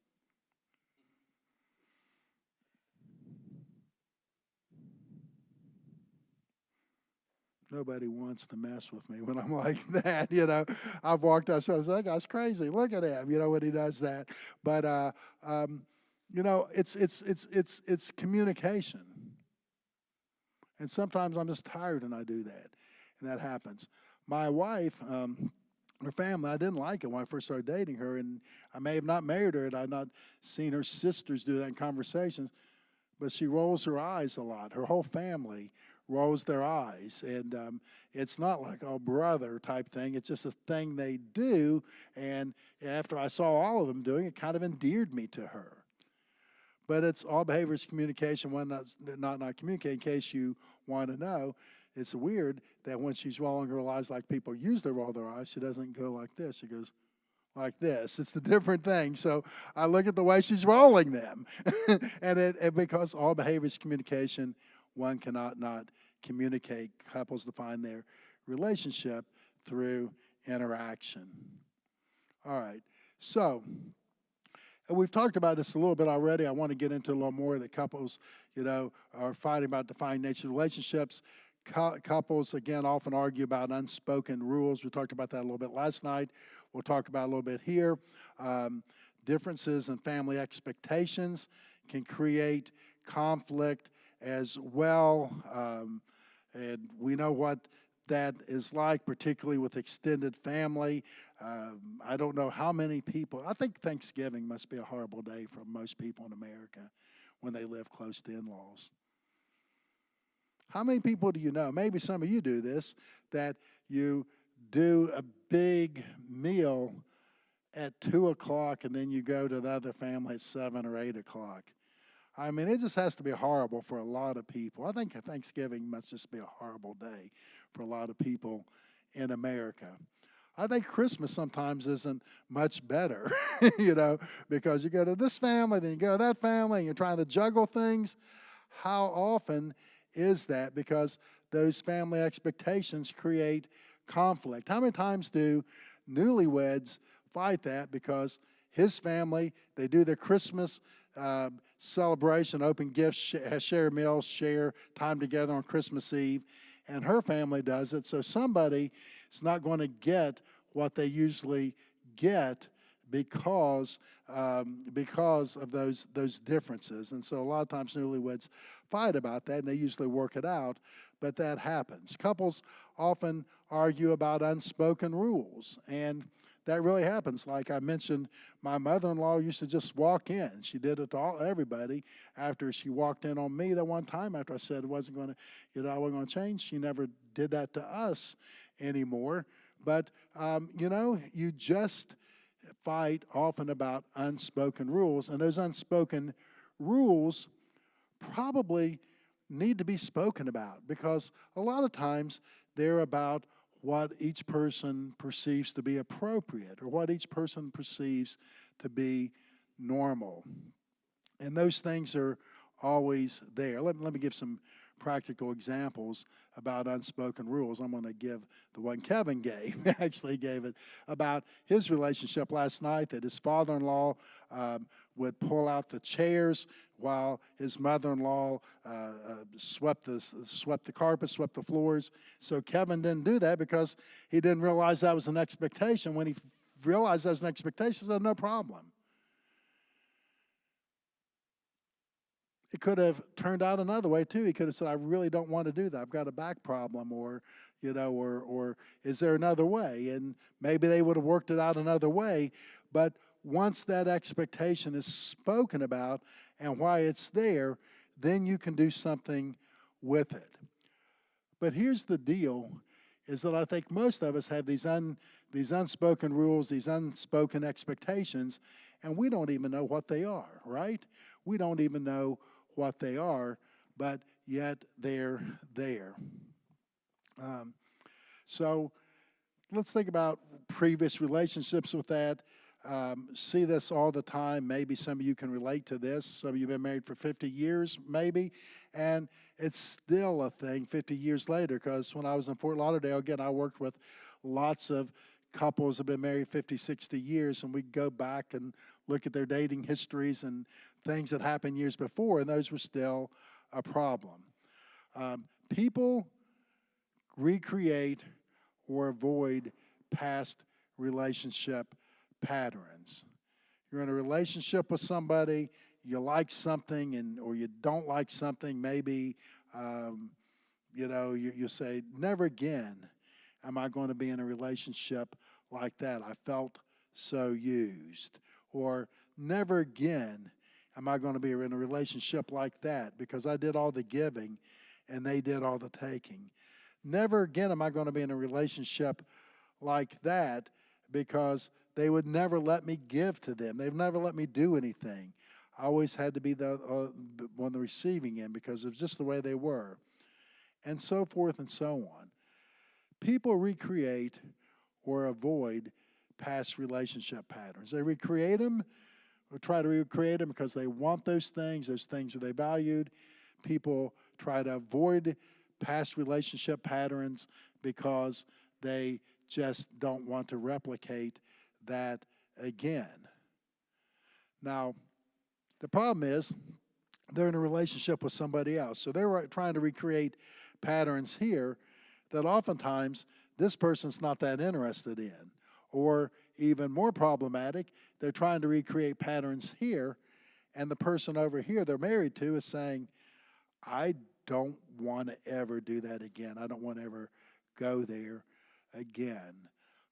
Nobody wants to mess with me when I'm like that, I've walked outside and said, that guy's crazy. Look at him, when he does that. But, it's communication. And sometimes I'm just tired and I do that, and that happens. My wife her family. I didn't like it when I first started dating her, and I may have not married her, and I'd not seen her sisters do that in conversations, but she rolls her eyes a lot. Her whole family rolls their eyes, and it's not like, oh, brother type thing. It's just a thing they do, and after I saw all of them doing it, kind of endeared me to her. But it's all behaviors communication, one not communicating, in case you want to know. It's weird that when she's rolling her eyes like people use to roll their eyes, she doesn't go like this. She goes like this. It's the different thing. So I look at the way she's rolling them. and because all behaviors communication, one cannot not communicate. Couples define their relationship through interaction. All right. So we've talked about this a little bit already. I want to get into a little more that couples, are fighting about defining nature of relationships. Couples, again, often argue about unspoken rules. We talked about that a little bit last night. We'll talk about a little bit here. Differences in family expectations can create conflict as well. And we know what that is like, particularly with extended family. I don't know how many people, I think Thanksgiving must be a horrible day for most people in America when they live close to in-laws. How many people do you know, maybe some of you do this, that you do a big meal at 2 o'clock and then you go to the other family at 7 or 8 o'clock? I mean, it just has to be horrible for a lot of people. I think Thanksgiving must just be a horrible day for a lot of people in America. I think Christmas sometimes isn't much better, because you go to this family, then you go to that family, and you're trying to juggle things. How often is that? Because those family expectations create conflict. How many times do newlyweds fight that because his family, they do their Christmas celebration, open gifts, share meals, share time together on Christmas Eve, and her family does it, so somebody is not going to get what they usually get because of those differences. And so a lot of times newlyweds fight about that, and they usually work it out, but that happens. Couples often argue about unspoken rules, and that really happens. Like I mentioned, my mother-in-law used to just walk in. She did it to everybody. After she walked in on me that one time, after I said it wasn't going to, I wasn't going to change, she never did that to us anymore. But, you just fight often about unspoken rules, and those unspoken rules probably need to be spoken about, because a lot of times they're about what each person perceives to be appropriate or what each person perceives to be normal. And those things are always there. Let me give some practical examples about unspoken rules. I'm going to give the one Kevin gave. Actually gave it about his relationship last night, that his father-in-law would pull out the chairs while his mother-in-law swept the carpet, swept the floors. So Kevin didn't do that because he didn't realize that was an expectation. When he realized that was an expectation, he said, no problem. It could have turned out another way too. He could have said, I really don't want to do that. I've got a back problem, or is there another way? And maybe they would have worked it out another way. But once that expectation is spoken about and why it's there, then you can do something with it. But here's the deal, is that I think most of us have these unspoken rules, these unspoken expectations, and we don't even know what they are, right? We don't even know what they are, but yet they're there. So let's think about previous relationships with that. See this all the time. Maybe some of you can relate to this. Some of you have been married for 50 years, maybe, and it's still a thing 50 years later, because when I was in Fort Lauderdale, again, I worked with lots of couples that have been married 50, 60 years, and we go back and look at their dating histories and things that happened years before, and those were still a problem. People recreate or avoid past relationship patterns. You're in a relationship with somebody, you like something, or you don't like something. Maybe you say, never again am I going to be in a relationship like that. I felt so used. Or never again am I going to be in a relationship like that because I did all the giving and they did all the taking. Never again am I going to be in a relationship like that because they would never let me give to them. They've never let me do anything. I always had to be the on the receiving end because of just the way they were, and so forth and so on. People recreate or avoid past relationship patterns. They recreate them or try to recreate them because they want those things that they valued. People try to avoid past relationship patterns because they just don't want to replicate that again. Now, the problem is they're in a relationship with somebody else. So they're trying to recreate patterns here that oftentimes this person's not that interested in. Or even more problematic, they're trying to recreate patterns here, and the person over here they're married to is saying, I don't want to ever do that again. I don't want to ever go there again.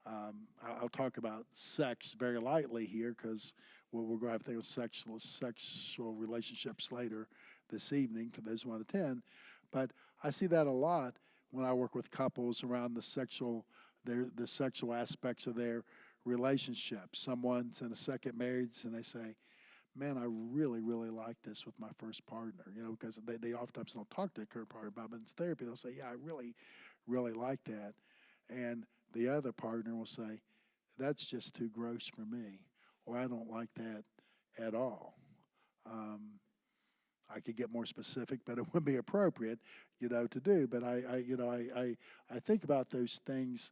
I'll talk about sex very lightly here because we're going to have to think of sexual relationships later this evening for those who want to attend. But I see that a lot when I work with couples around the sexual aspects of their relationship. Someone's in a second marriage and they say, man, I really, really like this with my first partner, because they oftentimes don't talk to their current partner about it, but in therapy they'll say, yeah, I really, really like that. And the other partner will say, that's just too gross for me, or I don't like that at all. I could get more specific, but it wouldn't be appropriate, to do. But I think about those things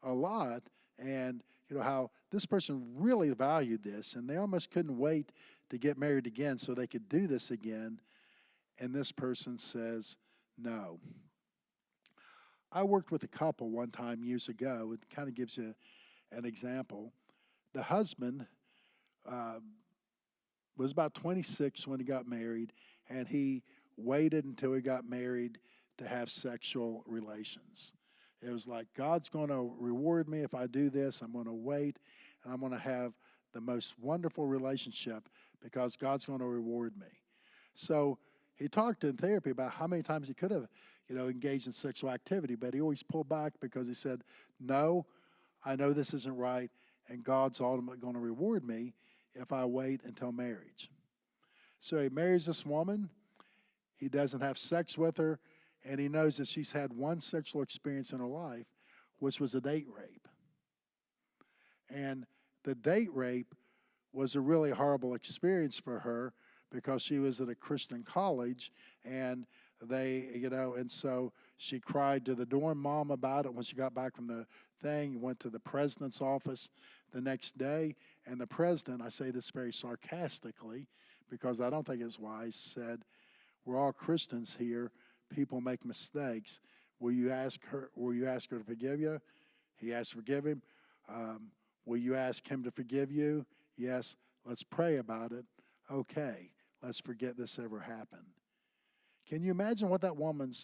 a lot, and how this person really valued this, and they almost couldn't wait to get married again so they could do this again, and this person says no. I worked with a couple one time years ago. It kind of gives you an example. The husband was about 26 when he got married, and he waited until he got married to have sexual relations. It was like, God's going to reward me if I do this. I'm going to wait, and I'm going to have the most wonderful relationship because God's going to reward me. So he talked in therapy about how many times he could have, engaged in sexual activity, but he always pulled back because he said, no, I know this isn't right, and God's ultimately going to reward me if I wait until marriage. So he marries this woman. He doesn't have sex with her, and he knows that she's had one sexual experience in her life, which was a date rape. And the date rape was a really horrible experience for her because she was at a Christian college, and and so she cried to the dorm mom about it when she got back from the thing, went to the president's office the next day, and the president, I say this very sarcastically because I don't think it's wise, said, we're all Christians here. People make mistakes. Will you ask her to forgive you? He asked to forgive him. Will you ask him to forgive you? Yes. Let's pray about it. Okay. Let's forget this ever happened. Can you imagine what that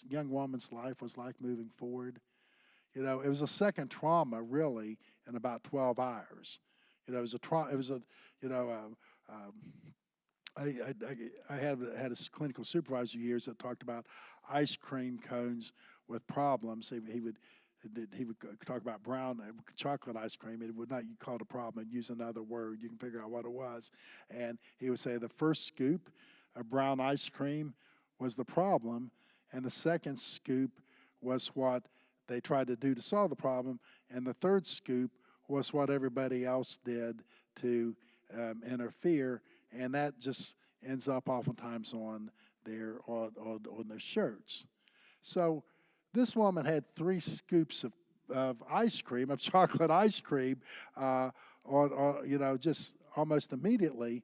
young woman's life was like moving forward? It was a second trauma, really, in about 12 hours. It was a trauma. It was I had a clinical supervisor years that talked about ice cream cones with problems. He would talk about brown chocolate ice cream. It would not you call it a problem and use another word. You can figure out what it was. And he would say the first scoop of brown ice cream was the problem, and the second scoop was what they tried to do to solve the problem, and the third scoop was what everybody else did to interfere, and that just ends up oftentimes on their shirts. So this woman had 3 scoops of ice cream, of chocolate ice cream, just almost immediately,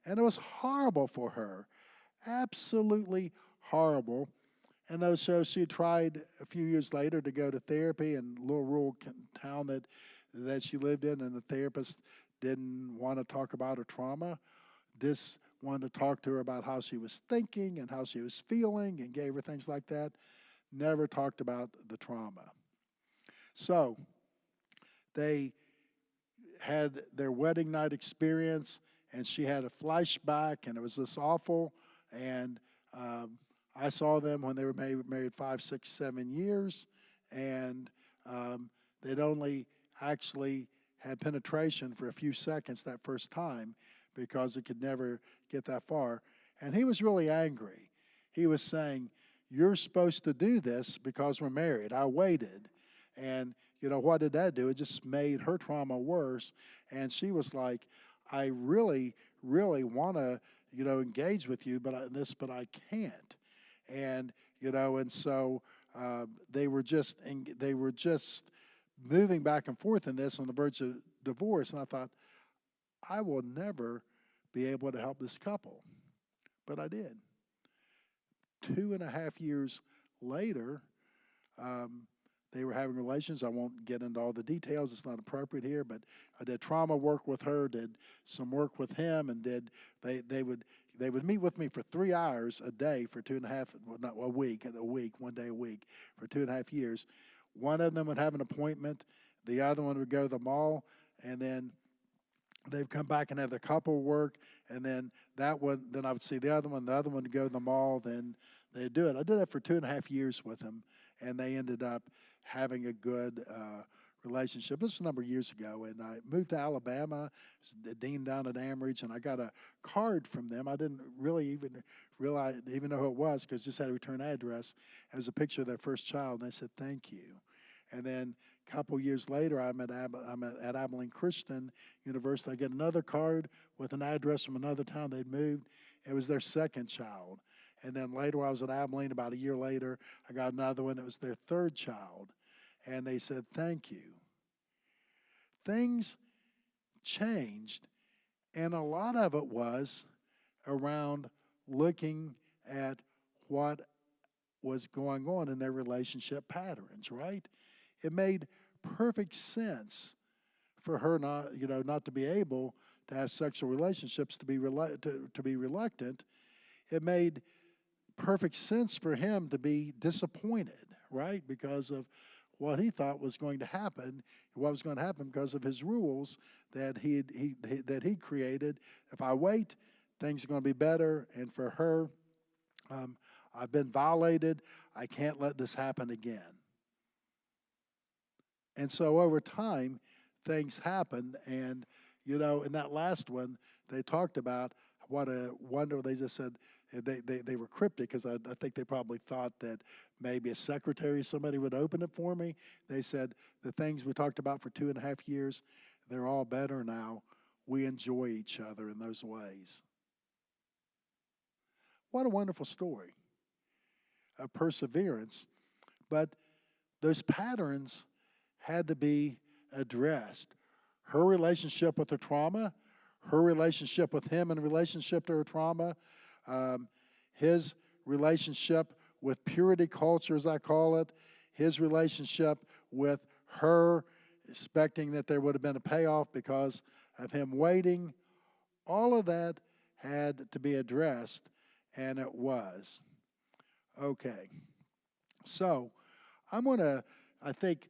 and it was horrible for her, absolutely horrible. And so she tried a few years later to go to therapy in a little rural town that she lived in, and the therapist didn't want to talk about her trauma, just wanted to talk to her about how she was thinking and how she was feeling and gave her things like that. Never talked about the trauma. So they had their wedding night experience, and she had a flashback, and it was this awful. And I saw them when they were married 5, 6, 7 years, and they'd only actually had penetration for a few seconds that first time because it could never get that far. And he was really angry. He was saying, "You're supposed to do this because we're married. I waited." And, what did that do? It just made her trauma worse. And she was like, "I really, really want to, engage with you, but I can't." And, and so they were just moving back and forth in this on the verge of divorce. And I thought, I will never be able to help this couple. But I did. 2.5 years later, they were having relations. I won't get into all the details. It's not appropriate here, but I did trauma work with her, did some work with him, and they would meet with me for 3 hours a day for 2.5, well, not a week, 1 day a week for 2.5 years. One of them would have an appointment. The other one would go to the mall, and then they'd come back and have the couple work, and then then I would see the other one would go to the mall, then they'd do it. I did that for 2.5 years with them, and they ended up having a good relationship. This was a number of years ago, and I moved to Alabama, was the dean down at Amridge, and I got a card from them. I didn't really even know who it was because just had a return address. It was a picture of their first child, and they said, "Thank you." And then a couple years later, I'm at Abilene Christian University. I get another card with an address from another town they'd moved. It was their second child. And then later, I was at Abilene about a year later. I got another one. It was their third child. And they said, "Thank you." Things changed, and a lot of it was around looking at what was going on in their relationship patterns, right? It made perfect sense for her not to be able to have sexual relationships, to be reluctant. It made perfect sense for him to be disappointed, right? Because of what he thought was going to happen, what was going to happen because of his rules that he created. If I wait, things are going to be better. And for her, I've been violated. I can't let this happen again. And so over time, things happened. And, in that last one, they talked about what a wonder. They just said, they were cryptic because I think they probably thought that maybe a secretary, somebody would open it for me. They said, the things we talked about for 2.5 years, they're all better now. We enjoy each other in those ways. What a wonderful story of perseverance. But those patterns had to be addressed. Her relationship with her trauma, her relationship with him in relationship to her trauma, his relationship with purity culture, as I call it, his relationship with her, expecting that there would have been a payoff because of him waiting. All of that had to be addressed, and it was. Okay. So I'm going to, I think,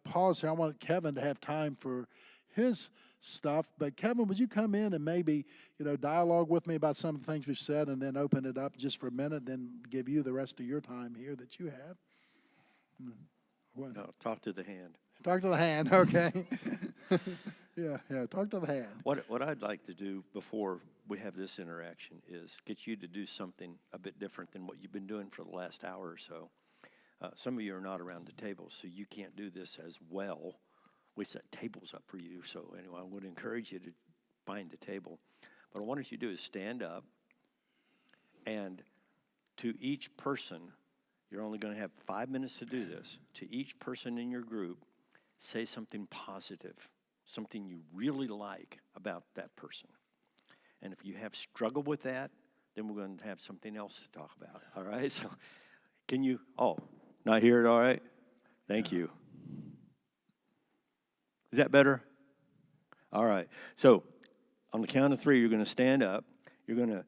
pause here. I want Kevin to have time for his stuff. But Kevin, would you come in and maybe, dialogue with me about some of the things we've said and then open it up just for a minute, then give you the rest of your time here that you have? What? No, talk to the hand. Talk to the hand, okay. Yeah, talk to the hand. What I'd like to do before we have this interaction is get you to do something a bit different than what you've been doing for the last hour or so. Some of you are not around the table, so you can't do this as well. We set tables up for you, so anyway, I would encourage you to find a table. What I want you to do is stand up, and to each person, you're only going to have 5 minutes to do this. To each person in your group, say something positive, something you really like about that person. And if you have struggled with that, then we're going to have something else to talk about, all right? So can you, not hear it all right? Thank you. Is that better? All right. So on the count of 3, you're going to stand up. You're going to,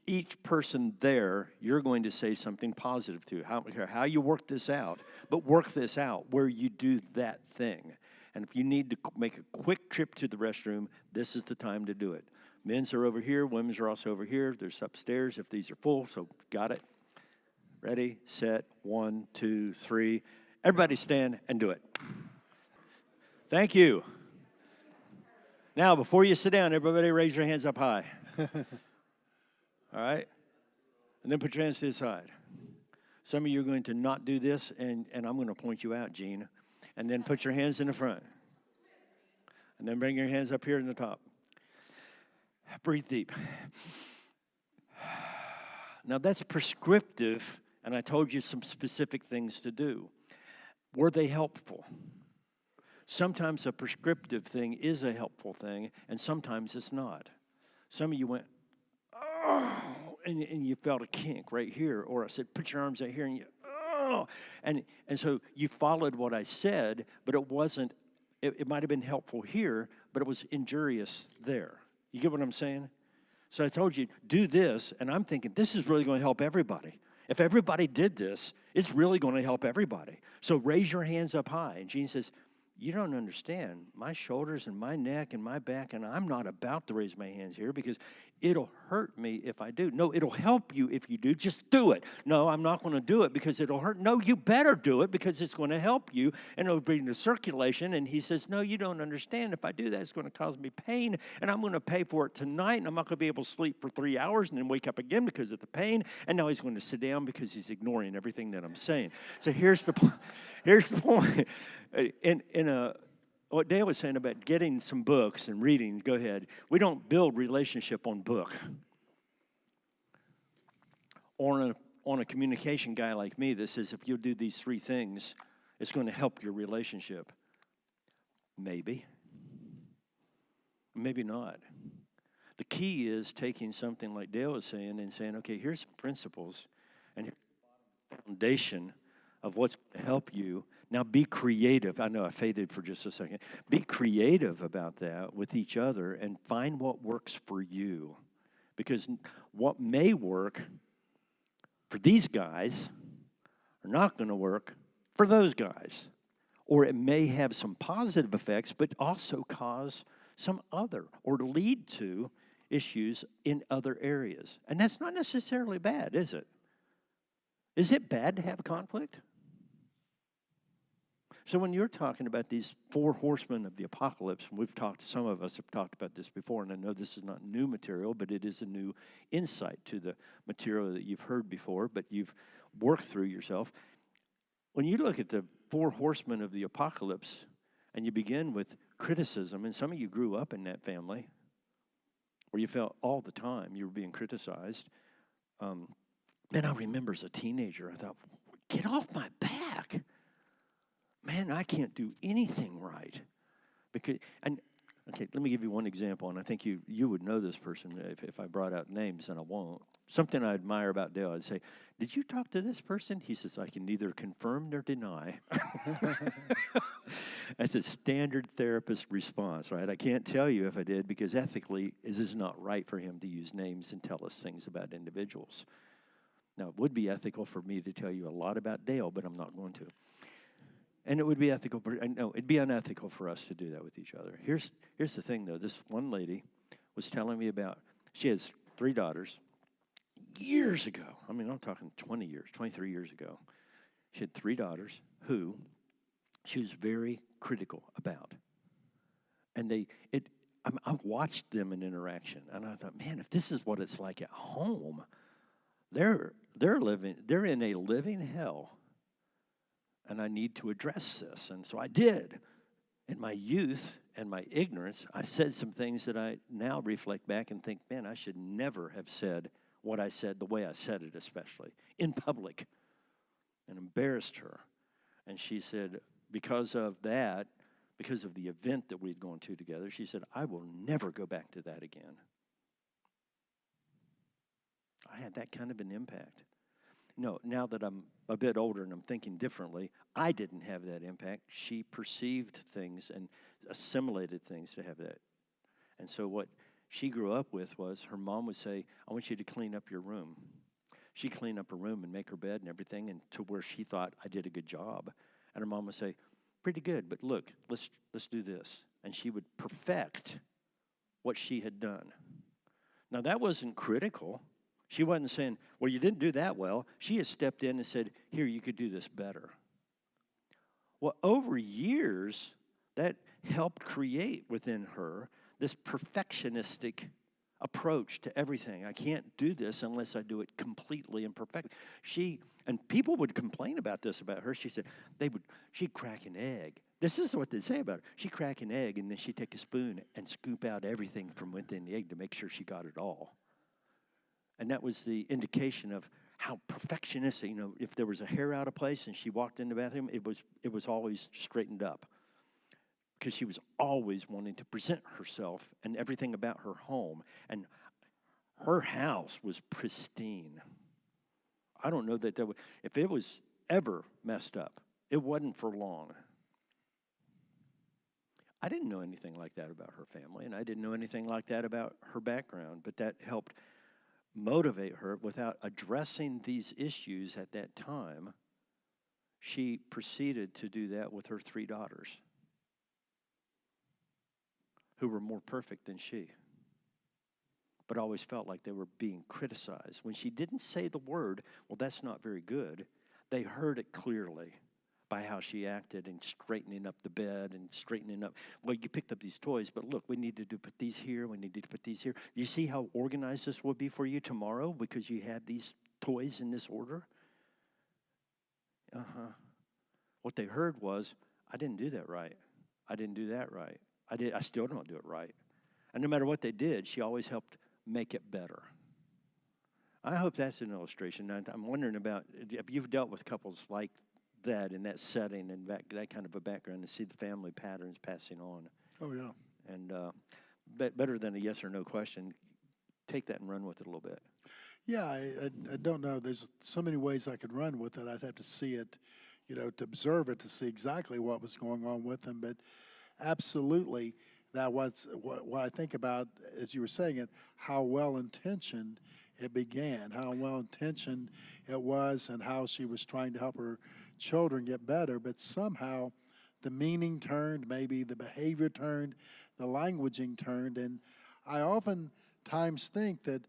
each person there, you're going to say something positive to. How you work this out, but work this out where you do that thing. And if you need to make a quick trip to the restroom, this is the time to do it. Men's are over here. Women's are also over here. There's upstairs if these are full. So got it? Ready, set, 1, 2, 3. Everybody stand and do it. Thank you. Now, before you sit down, everybody raise your hands up high. All right? And then put your hands to the side. Some of you are going to not do this, and I'm going to point you out, Gene. And then put your hands in the front. And then bring your hands up here in the top. Breathe deep. Now, that's prescriptive, and I told you some specific things to do. Were they helpful? Sometimes a prescriptive thing is a helpful thing, and sometimes it's not. Some of you went, oh, and you felt a kink right here. Or I said, put your arms out here, and you, oh. And so you followed what I said, but it wasn't, it might have been helpful here, but it was injurious there. You get what I'm saying? So I told you, do this, and I'm thinking, this is really going to help everybody. If everybody did this, it's really going to help everybody. So raise your hands up high. And Gene says, you don't understand. My shoulders and my neck and my back, and I'm not about to raise my hands here because it'll hurt me if I do. No, it'll help you if you do. Just do it. No, I'm not going to do it because it'll hurt. No, you better do it because it's going to help you, and it'll bring the circulation. And he says, no, you don't understand. If I do that, it's going to cause me pain, and I'm going to pay for it tonight, and I'm not going to be able to sleep for 3 hours and then wake up again because of the pain. And now he's going to sit down because he's ignoring everything that I'm saying. So here's the point. Here's the point. What Dale was saying about getting some books and reading, go ahead. We don't build relationship on book. Or on a communication guy like me that says if you'll do these 3 things, it's going to help your relationship. Maybe. Maybe not. The key is taking something like Dale was saying and saying, okay, here's some principles and here's the foundation of what's going to help you. Now be creative. I know I faded for just a second. Be creative about that with each other and find what works for you. Because what may work for these guys are not going to work for those guys. Or it may have some positive effects, but also cause some other or lead to issues in other areas. And that's not necessarily bad, is it? Is it bad to have conflict? So when you're talking about these 4 horsemen of the apocalypse, and some of us have talked about this before, and I know this is not new material, but it is a new insight to the material that you've heard before, but you've worked through yourself. When you look at the 4 horsemen of the apocalypse, and you begin with criticism, and some of you grew up in that family, where you felt all the time you were being criticized. Man, I remember as a teenager, I thought, get off my back. Man, I can't do anything right. Okay, let me give you one example, and I think you would know this person if I brought out names, and I won't. Something I admire about Dale, I'd say, did you talk to this person? He says, I can neither confirm nor deny. That's a standard therapist response, right? I can't tell you if I did because ethically it is not right for him to use names and tell us things about individuals. Now, it would be ethical for me to tell you a lot about Dale, but I'm not going to. And it would be ethical, no, it'd be unethical for us to do that with each other. Here's the thing, though. This one lady was telling me about, she has 3 daughters. Years ago, I mean, I'm talking 20 years, 23 years ago, she had 3 daughters who she was very critical about. And I watched them in interaction, and I thought, man, if this is what it's like at home, they're in a living hell. And I need to address this. And so I did. In my youth and my ignorance, I said some things that I now reflect back and think, man, I should never have said what I said the way I said it, especially in public, and embarrassed her. And she said, because of that, because of the event that we'd gone to together, she said, I will never go back to that again. I had that kind of an impact. No, now that I'm a bit older and I'm thinking differently, I didn't have that impact. She perceived things and assimilated things to have that. And so what she grew up with was her mom would say, I want you to clean up your room. She'd clean up her room and make her bed and everything, and to where she thought I did a good job. And her mom would say, pretty good, but look, let's do this. And she would perfect what she had done. Now, that wasn't critical. She wasn't saying, well, you didn't do that well. She had stepped in and said, here, you could do this better. Well, over years, that helped create within her this perfectionistic approach to everything. I can't do this unless I do it completely and perfectly. And people would complain about this about her. She said she'd crack an egg. This is what they'd say about her. She'd crack an egg, and then she'd take a spoon and scoop out everything from within the egg to make sure she got it all. And that was the indication of how perfectionistic, if there was a hair out of place and she walked in the bathroom, it was always straightened up. Because she was always wanting to present herself and everything about her home. And her house was pristine. I don't know that if it was ever messed up, it wasn't for long. I didn't know anything like that about her family, and I didn't know anything like that about her background, but that helped motivate her. Without addressing these issues at that time, she proceeded to do that with her 3 daughters, who were more perfect than she, but always felt like they were being criticized. When she didn't say the word, well, that's not very good, they heard it clearly by how she acted and straightening up the bed and straightening up. Well, you picked up these toys, but look, we needed to put these here, we needed to put these here. You see how organized this will be for you tomorrow because you had these toys in this order? What they heard was, I didn't do that right. I didn't do that right. I still don't do it right. And no matter what they did, she always helped make it better. I hope that's an illustration. I'm wondering about, if you've dealt with couples like that in that setting and that kind of a background, to see the family patterns passing on. Oh, yeah. And better than a yes or no question, take that and run with it a little bit. Yeah, I don't know. There's so many ways I could run with it. I'd have to see it, to observe it, to see exactly what was going on with them. But absolutely, that was what I think about, as you were saying it, how well-intentioned it began, how well-intentioned it was, and how she was trying to help her children get better, but somehow the meaning turned, maybe the behavior turned, the languaging turned, and I oftentimes think that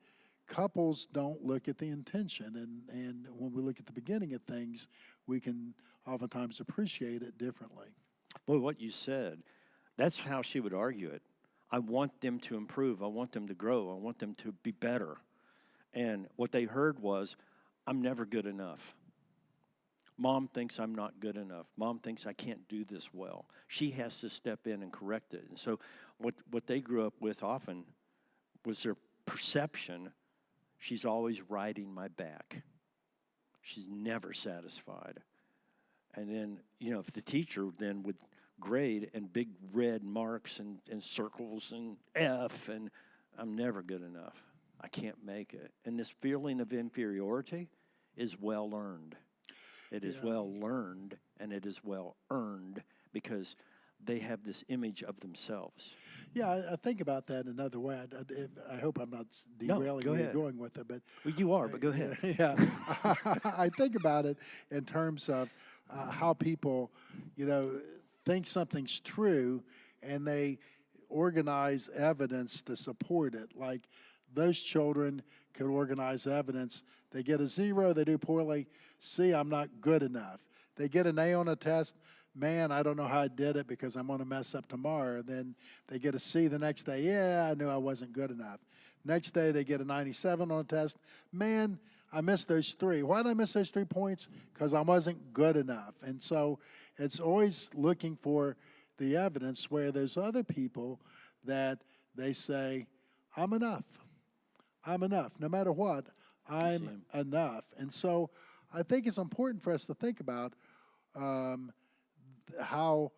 couples don't look at the intention, and when we look at the beginning of things, we can oftentimes appreciate it differently. Boy, what you said, that's how she would argue it. I want them to improve. I want them to grow. I want them to be better. And what they heard was, I'm never good enough. Mom thinks I'm not good enough. Mom thinks I can't do this well. She has to step in and correct it. And so what they grew up with often was their perception, she's always riding my back. She's never satisfied. And then, if the teacher then would grade and big red marks and circles and F, and I'm never good enough. I can't make it. And this feeling of inferiority is well earned. It is well learned, and it is well earned because they have this image of themselves. Yeah, I think about that another way. I hope I'm not derailing where you're going with it, but well, you are. But go ahead. Yeah, I think about it in terms of how people, think something's true, and they organize evidence to support it. Like those children could organize evidence. They get a 0, they do poorly. See, I'm not good enough. They get an A on a test. Man, I don't know how I did it because I'm going to mess up tomorrow. Then they get a C the next day. Yeah, I knew I wasn't good enough. Next day, they get a 97 on a test. Man, I missed those 3. Why did I miss those 3 points? Because I wasn't good enough. And so it's always looking for the evidence where there's other people that they say, I'm enough. I'm enough. No matter what, I'm enough. And so I think it's important for us to think about how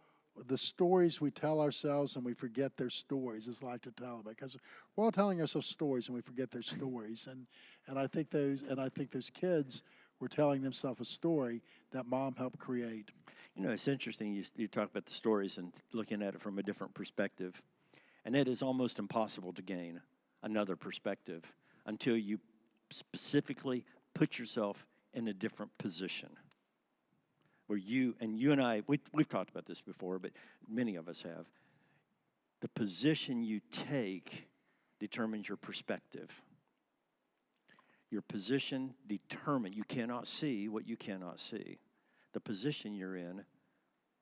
the stories we tell ourselves and we forget their stories is like to tell them, because we're all telling ourselves stories and we forget their stories. And I think those kids were telling themselves a story that mom helped create. It's interesting. You talk about the stories and looking at it from a different perspective, and it is almost impossible to gain another perspective until you specifically put yourself in a different position. where you and I, we've talked about this before, but many of us have. The position you take determines your perspective. Your position you cannot see what you cannot see. The position you're in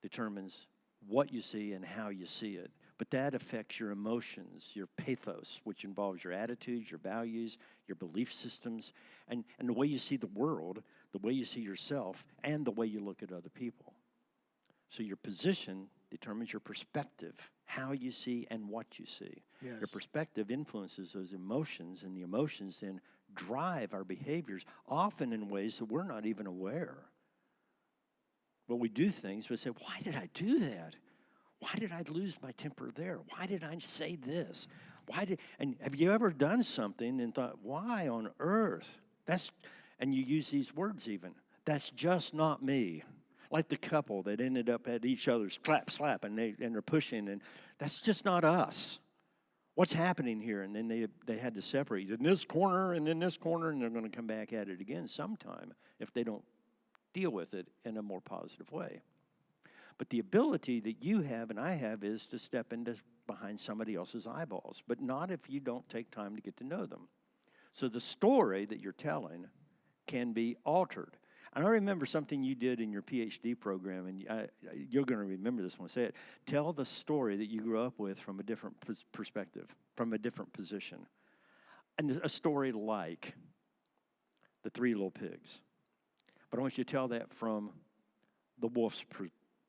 determines what you see and how you see it. But that affects your emotions, your pathos, which involves your attitudes, your values, your belief systems, and the way you see the world, the way you see yourself, and the way you look at other people. So your position determines your perspective, how you see and what you see. Yes. Your perspective influences those emotions, and the emotions then drive our behaviors, often in ways that we're not even aware. But we do things, we say, why did I do that? Why did I lose my temper there? Why did I say this? And have you ever done something and thought, why on earth? And you use these words even. That's just not me. Like the couple that ended up at each other's slap, and they're pushing, and that's just not us. What's happening here? And then they had to separate in this corner and in this corner, and they're going to come back at it again sometime if they don't deal with it in a more positive way. But the ability that you have and I have is to step into behind somebody else's eyeballs, but not if you don't take time to get to know them. So the story that you're telling can be altered. And I remember something you did in your PhD program, and you're going to remember this when I say it. Tell the story that you grew up with from a different perspective, from a different position. And a story like the three little pigs. But I want you to tell that from the wolf's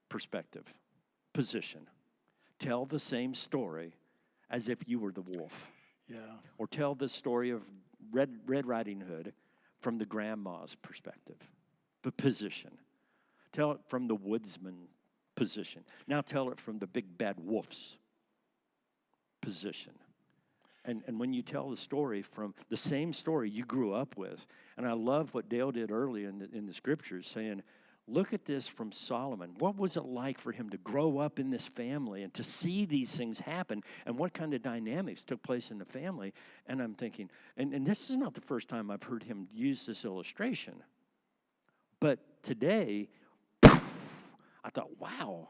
perspective, position. Tell the same story as if you were the wolf. Yeah. Or tell the story of Red Riding Hood from the grandma's perspective, the position. Tell it from the woodsman position. Now tell it from the big bad wolf's position. And when you tell the story from the same story you grew up with, and I love what Dale did early in the scriptures, saying, look at this from Solomon. What was it like for him to grow up in this family and to see these things happen, and what kind of dynamics took place in the family? And I'm thinking, and this is not the first time I've heard him use this illustration, but today, I thought, wow,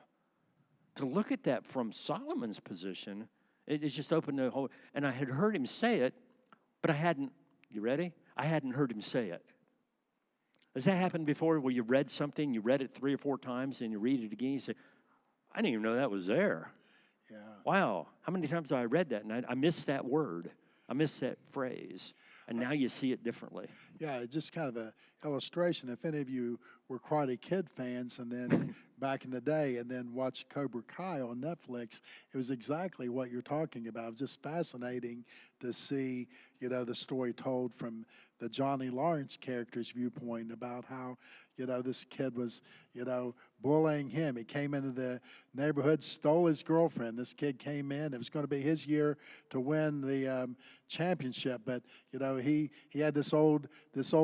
to look at that from Solomon's position, it just opened the whole, and I had heard him say it, but I hadn't, you ready? I hadn't heard him say it. Has that happened before where you read something, you read it 3 or 4 times, and you read it again, you say, I didn't even know that was there. Yeah. Wow, how many times have I read that, and I missed that word. I missed that phrase, and now you see it differently. Yeah, just kind of an illustration. If any of you were Karate Kid fans and then back in the day and then watched Cobra Kai on Netflix, it was exactly what you're talking about. It was just fascinating to see, the story told from the Johnny Lawrence character's viewpoint about how, this kid was, bullying him. He came into the neighborhood, stole his girlfriend. This kid came in. It was going to be his year to win the championship, but he had this old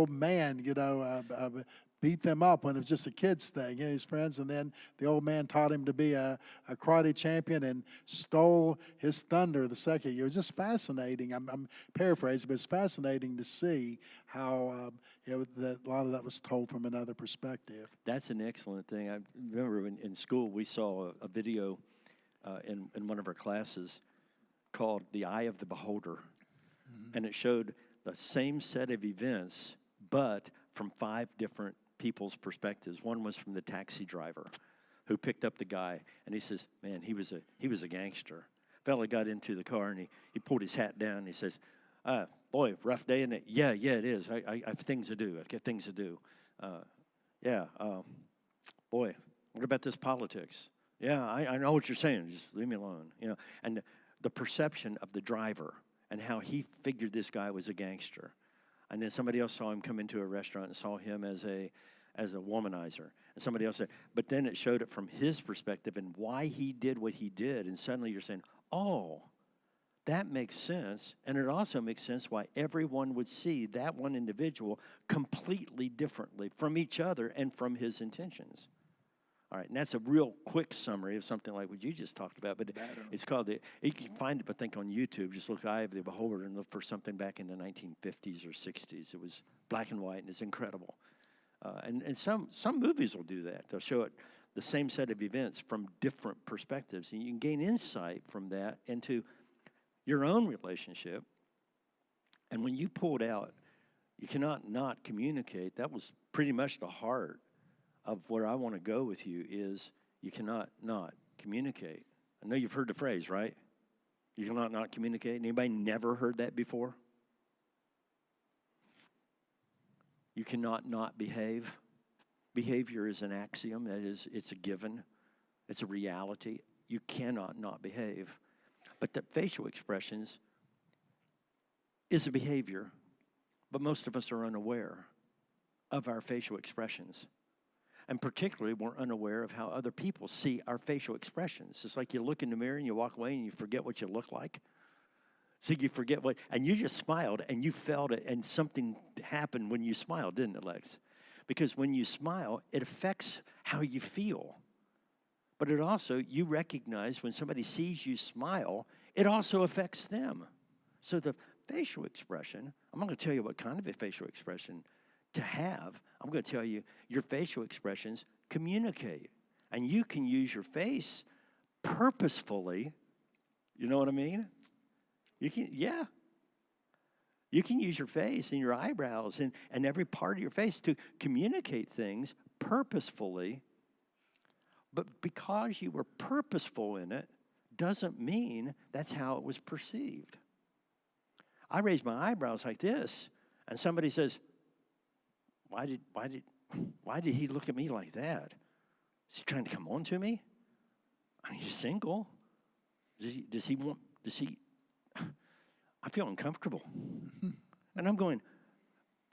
man, beat them up when it was just a kid's thing, his friends, and then the old man taught him to be a karate champion and stole his thunder the second year. It was just fascinating. I'm paraphrasing, but it's fascinating to see how that a lot of that was told from another perspective. That's an excellent thing. I remember in school we saw a video in one of our classes called The Eye of the Beholder. Mm-hmm. And it showed the same set of events, but from 5 different people's perspectives. One was from the taxi driver who picked up the guy, and he says, man, he was a gangster. Fella got into the car, and he pulled his hat down, and he says, boy, rough day, isn't it? Yeah, it is. I have things to do. I get things to do. Boy, what about this politics? Yeah, I know what you're saying. Just leave me alone. And the perception of the driver and how he figured this guy was a gangster. And then somebody else saw him come into a restaurant and saw him as a womanizer. And somebody else said, but then it showed it from his perspective and why he did what he did. And suddenly you're saying, oh, that makes sense. And it also makes sense why everyone would see that one individual completely differently from each other and from his intentions. All right, and that's a real quick summary of something like what you just talked about, but it's called you can find it, I think, on YouTube. Just look Eye of the Beholder and look for something back in the 1950s or 60s. It was black and white, and it's incredible. And some movies will do that. They'll show it the same set of events from different perspectives, and you can gain insight from that into your own relationship. And when you pulled out, you cannot not communicate. That was pretty much the heart of where I want to go with you is you cannot not communicate. I know you've heard the phrase, right? You cannot not communicate. Anybody never heard that before? You cannot not behave. Behavior is an axiom. That is, it's a given. It's a reality. You cannot not behave. But the facial expressions is a behavior, but most of us are unaware of our facial expressions. And particularly, we're unaware of how other people see our facial expressions. It's like you look in the mirror and you walk away and you forget what you look like. So you forget and you just smiled and you felt it, and something happened when you smiled, didn't it, Lex? Because when you smile, it affects how you feel. But it also, you recognize when somebody sees you smile, it also affects them. So the facial expression, I'm not going to tell you what kind of a facial expression to have. I'm going to tell you your facial expressions communicate. And you can use your face purposefully. You know what I mean? You can use your face and your eyebrows and every part of your face to communicate things purposefully. But because you were purposeful in it, doesn't mean that's how it was perceived. I raise my eyebrows like this, and somebody says, why did he look at me like that? Is he trying to come on to me? I mean, he's single. Does he? I feel uncomfortable. And I'm going,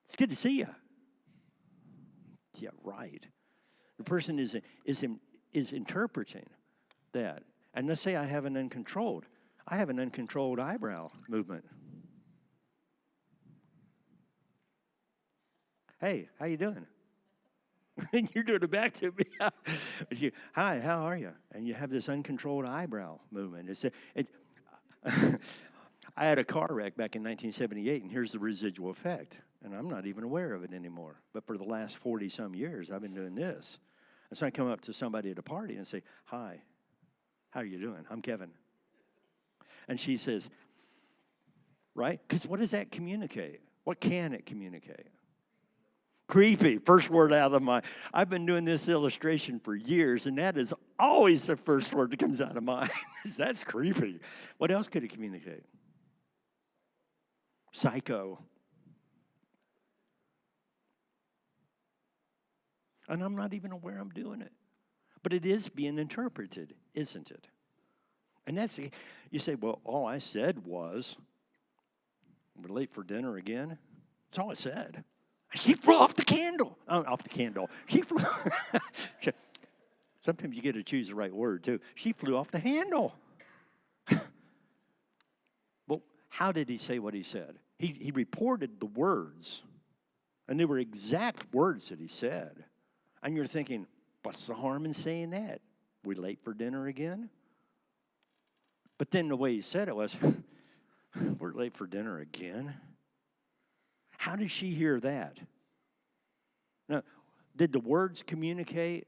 it's good to see you. Yeah, right. The person is interpreting that. And let's say I have an uncontrolled eyebrow movement. Hey, how you doing? And you're doing it back to me. Hi, how are you? And you have this uncontrolled eyebrow movement. I had a car wreck back in 1978, and here's the residual effect. And I'm not even aware of it anymore. But for the last 40-some years, I've been doing this. And so I come up to somebody at a party and say, hi, how are you doing? I'm Kevin. And she says, right? Because what does that communicate? What can it communicate? Creepy, first word out of my, I've been doing this illustration for years, and that is always the first word that comes out of mine. That's creepy. What else could it communicate? Psycho. And I'm not even aware I'm doing it. But it is being interpreted, isn't it? And that's, you say, well, all I said was, we're late for dinner again. That's all I said. She flew off the candle. Oh, off the candle. She flew. Sometimes you get to choose the right word, too. She flew off the handle. Well, how did he say what he said? He reported the words, and they were exact words that he said. And you're thinking, what's the harm in saying that? We late for dinner again? But then the way he said it was, we're late for dinner again? How did she hear that? Now, did the words communicate,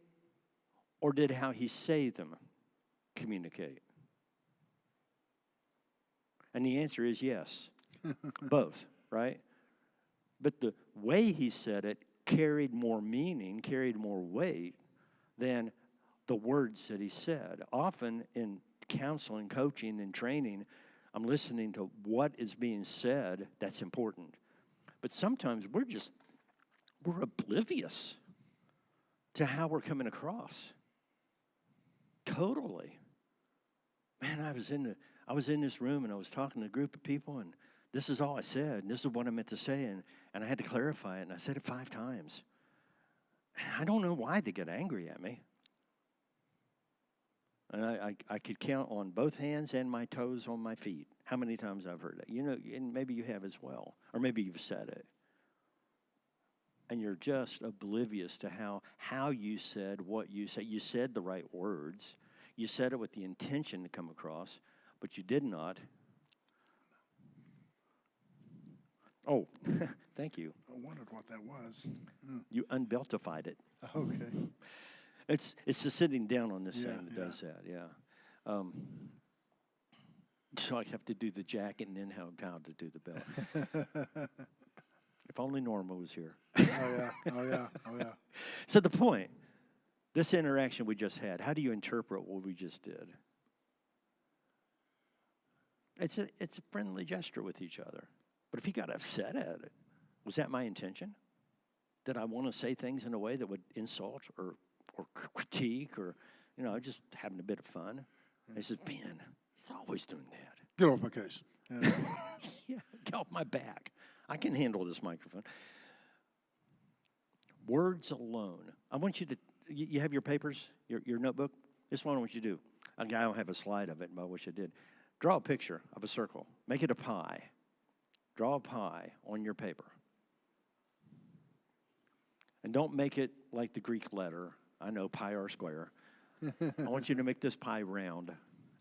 or did how he say them communicate? And the answer is yes, both, right? But the way he said it carried more meaning, carried more weight than the words that he said. Often in counseling, coaching, and training, I'm listening to what is being said that's important. But sometimes we're oblivious to how we're coming across. Totally. Man, I was in this room and I was talking to a group of people, and this is all I said, and this is what I meant to say, and I had to clarify it, and I said it 5 times. And I don't know why they get angry at me. And I could count on both hands and my toes on my feet how many times I've heard it. You know, and maybe you have as well. Or maybe you've said it. And you're just oblivious to how you said what you said. You said the right words. You said it with the intention to come across, but you did not. Oh, Thank you. I wondered what that was. You unbeltified it. Okay. It's the sitting down on this Yeah, thing that yeah. does that, yeah. So I have to do the jacket and then how to do the belt. If only Norma was here. Oh, yeah. Oh, yeah. Oh, yeah. So the point, this interaction we just had, how do you interpret what we just did? It's a friendly gesture with each other. But if you got upset at it, was that my intention? Did I want to say things in a way that would insult or critique or, just having a bit of fun? And he says, Ben, he's always doing that. Get off my case. Yeah. Yeah, get off my back. I can handle this microphone. Words alone. I want you to, you have your papers, your notebook? This is what I want you to do. I don't have a slide of it, but I wish I did. Draw a picture of a circle. Make it a pie. Draw a pie on your paper. And don't make it like the Greek letter. I know, pi r square. I want you to make this pie round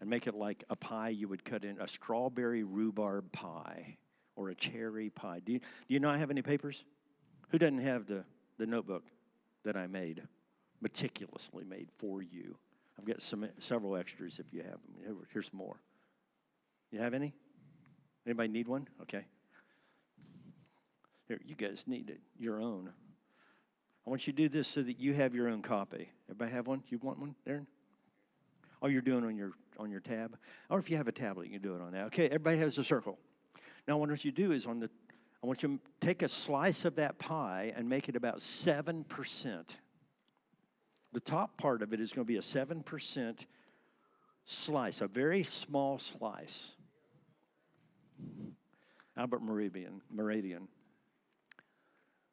and make it like a pie you would cut in, a strawberry rhubarb pie or a cherry pie. Do you not have any papers? Who doesn't have the notebook that I made, meticulously made for you? I've got several extras if you have them. Here's some more. You have any? Anybody need one? Okay. Here, you guys need your own. I want you to do this so that you have your own copy. Everybody have one? You want one, Darren? Oh, you're doing on your tab? Or if you have a tablet, you can do it on that. Okay, everybody has a circle. Now, what I want you to do is I want you to take a slice of that pie and make it about 7%. The top part of it is going to be a 7% slice, a very small slice. Albert Meridian.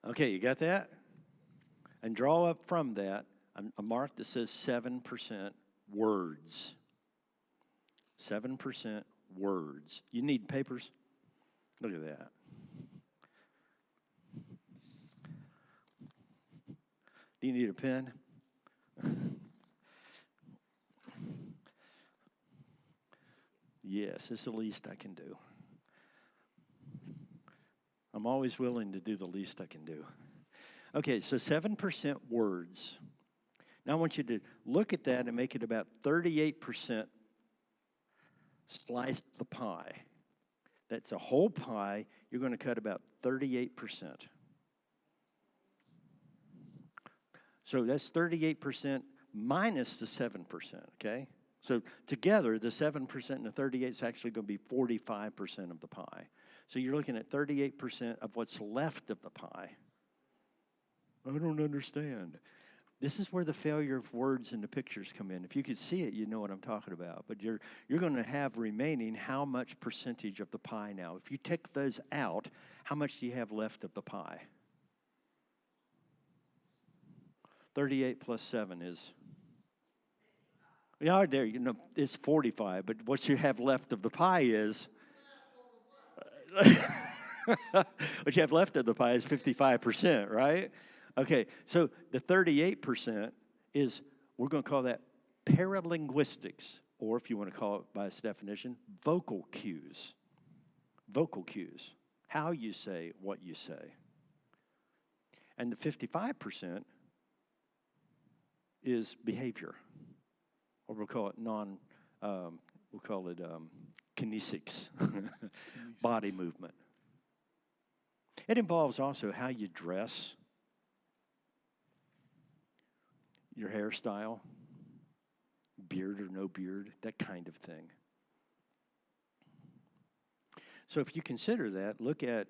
Okay, you got that? And draw up from that a mark that says 7% words. 7% words. You need papers? Look at that. Do you need a pen? Yes, it's the least I can do. I'm always willing to do the least I can do. Okay, so 7% words. Now I want you to look at that and make it about 38% slice the pie. That's a whole pie. You're going to cut about 38%. So that's 38% minus the 7%, okay? So together, the 7% and the 38 is actually going to be 45% of the pie. So you're looking at 38% of what's left of the pie. I don't understand. This is where the failure of words in the pictures come in. If you could see it, you know what I'm talking about. But you're going to have remaining how much percentage of the pie now? If you take those out, how much do you have left of the pie? 38 plus 7 is... Yeah, there, it's 45, but what you have left of the pie is... what you have left of the pie is 55%, right? Okay, so the 38% is, we're going to call that paralinguistics, or if you want to call it by its definition, vocal cues. Vocal cues, how you say what you say. And the 55% is behavior, or we'll call it kinesics, body movement. It involves also how you dress, your hairstyle, beard or no beard, that kind of thing. So if you consider that, look at,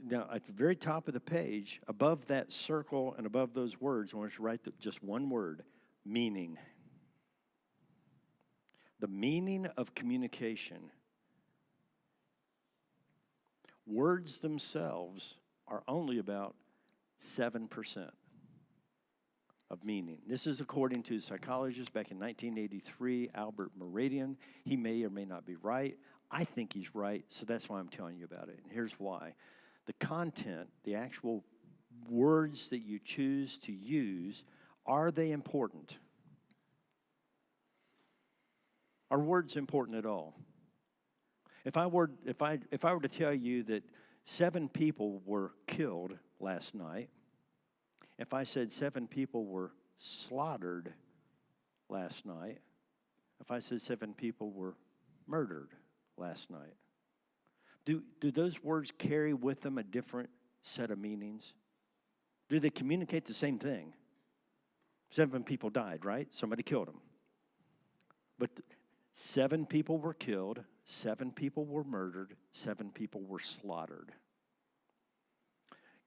now at the very top of the page, above that circle and above those words, I want you to write just one word, meaning. The meaning of communication. Words themselves are only about 7% of meaning. This is according to a psychologist back in 1983, Albert Meridian. He may or may not be right. I think he's right, so that's why I'm telling you about it. And here's why. The content, the actual words that you choose to use, are they important? Are words important at all? If I were to tell you that 7 people were killed last night, if I said 7 people were slaughtered last night, if I said 7 people were murdered last night, do those words carry with them a different set of meanings? Do they communicate the same thing? 7 people died, right? Somebody killed them. But 7 people were killed, 7 people were murdered, 7 people were slaughtered.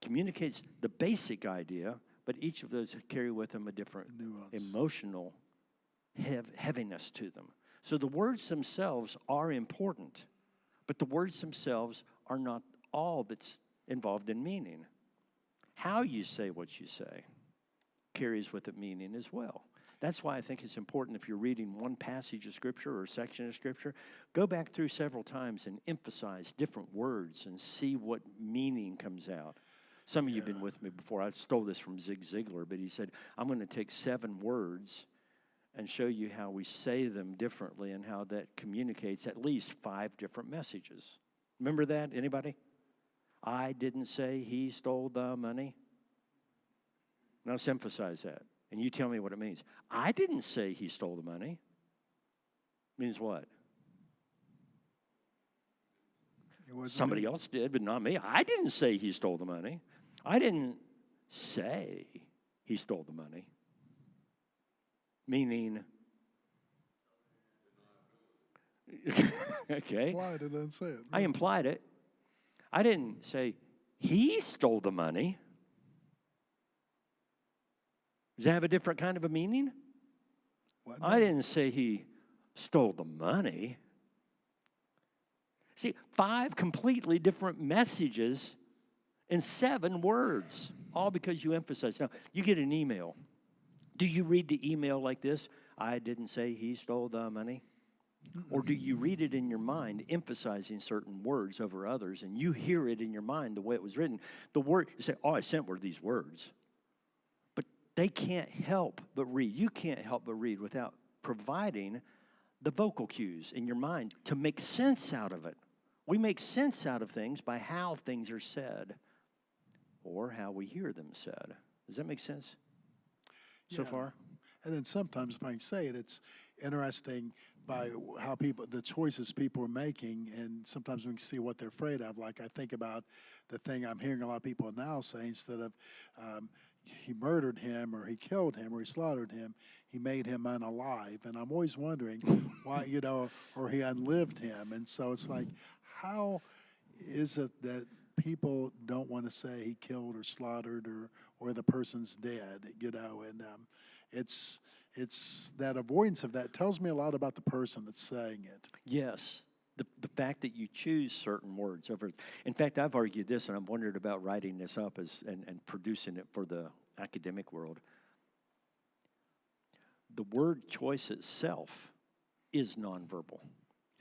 Communicates the basic idea, but each of those carry with them a different emotional heaviness to them. So the words themselves are important, but the words themselves are not all that's involved in meaning. How you say what you say carries with it meaning as well. That's why I think it's important if you're reading one passage of Scripture or a section of Scripture, go back through several times and emphasize different words and see what meaning comes out. Some of you have been with me before. I stole this from Zig Ziglar, but he said, I'm going to take 7 words and show you how we say them differently and how that communicates at least 5 different messages. Remember that? Anybody? I didn't say he stole the money. Now let's emphasize that. And you tell me what it means. I didn't say he stole the money. Means what? Somebody else did, but not me. I didn't say he stole the money. I didn't say he stole the money. Meaning, okay. Implied it, didn't say it. I implied it. I didn't say he stole the money. Does that have a different kind of a meaning? What? I didn't say he stole the money. See, 5 completely different messages in 7 words, all because you emphasize. Now, you get an email. Do you read the email like this? I didn't say he stole the money. Or do you read it in your mind, emphasizing certain words over others, and you hear it in your mind the way it was written? The word, you say, all I sent were these words. But they can't help but read. You can't help but read without providing the vocal cues in your mind to make sense out of it. We make sense out of things by how things are said or how we hear them said. Does that make sense so far? And then sometimes, if I can say it, it's interesting by how the choices people are making, and sometimes we can see what they're afraid of. Like I think about the thing I'm hearing a lot of people now say, instead of he murdered him or he killed him or he slaughtered him, he made him unalive. And I'm always wondering why, or he unlived him. And so it's like, how is it that people don't want to say he killed or slaughtered or the person's dead, and it's that avoidance of that tells me a lot about the person that's saying it. Yes, the fact that you choose certain words over. In fact, I've argued this, and I've wondered about writing this up and producing it for the academic world. The word choice itself is nonverbal.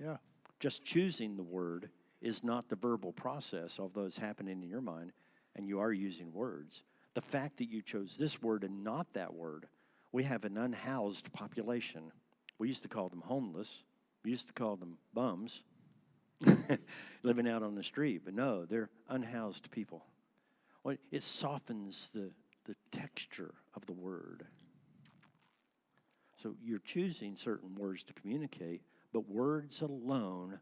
Yeah. Just choosing the word is not the verbal process, although it's happening in your mind, and you are using words. The fact that you chose this word and not that word, we have an unhoused population. We used to call them homeless. We used to call them bums living out on the street. But no, they're unhoused people. Well, it softens the texture of the word. So you're choosing certain words to communicate, but words alone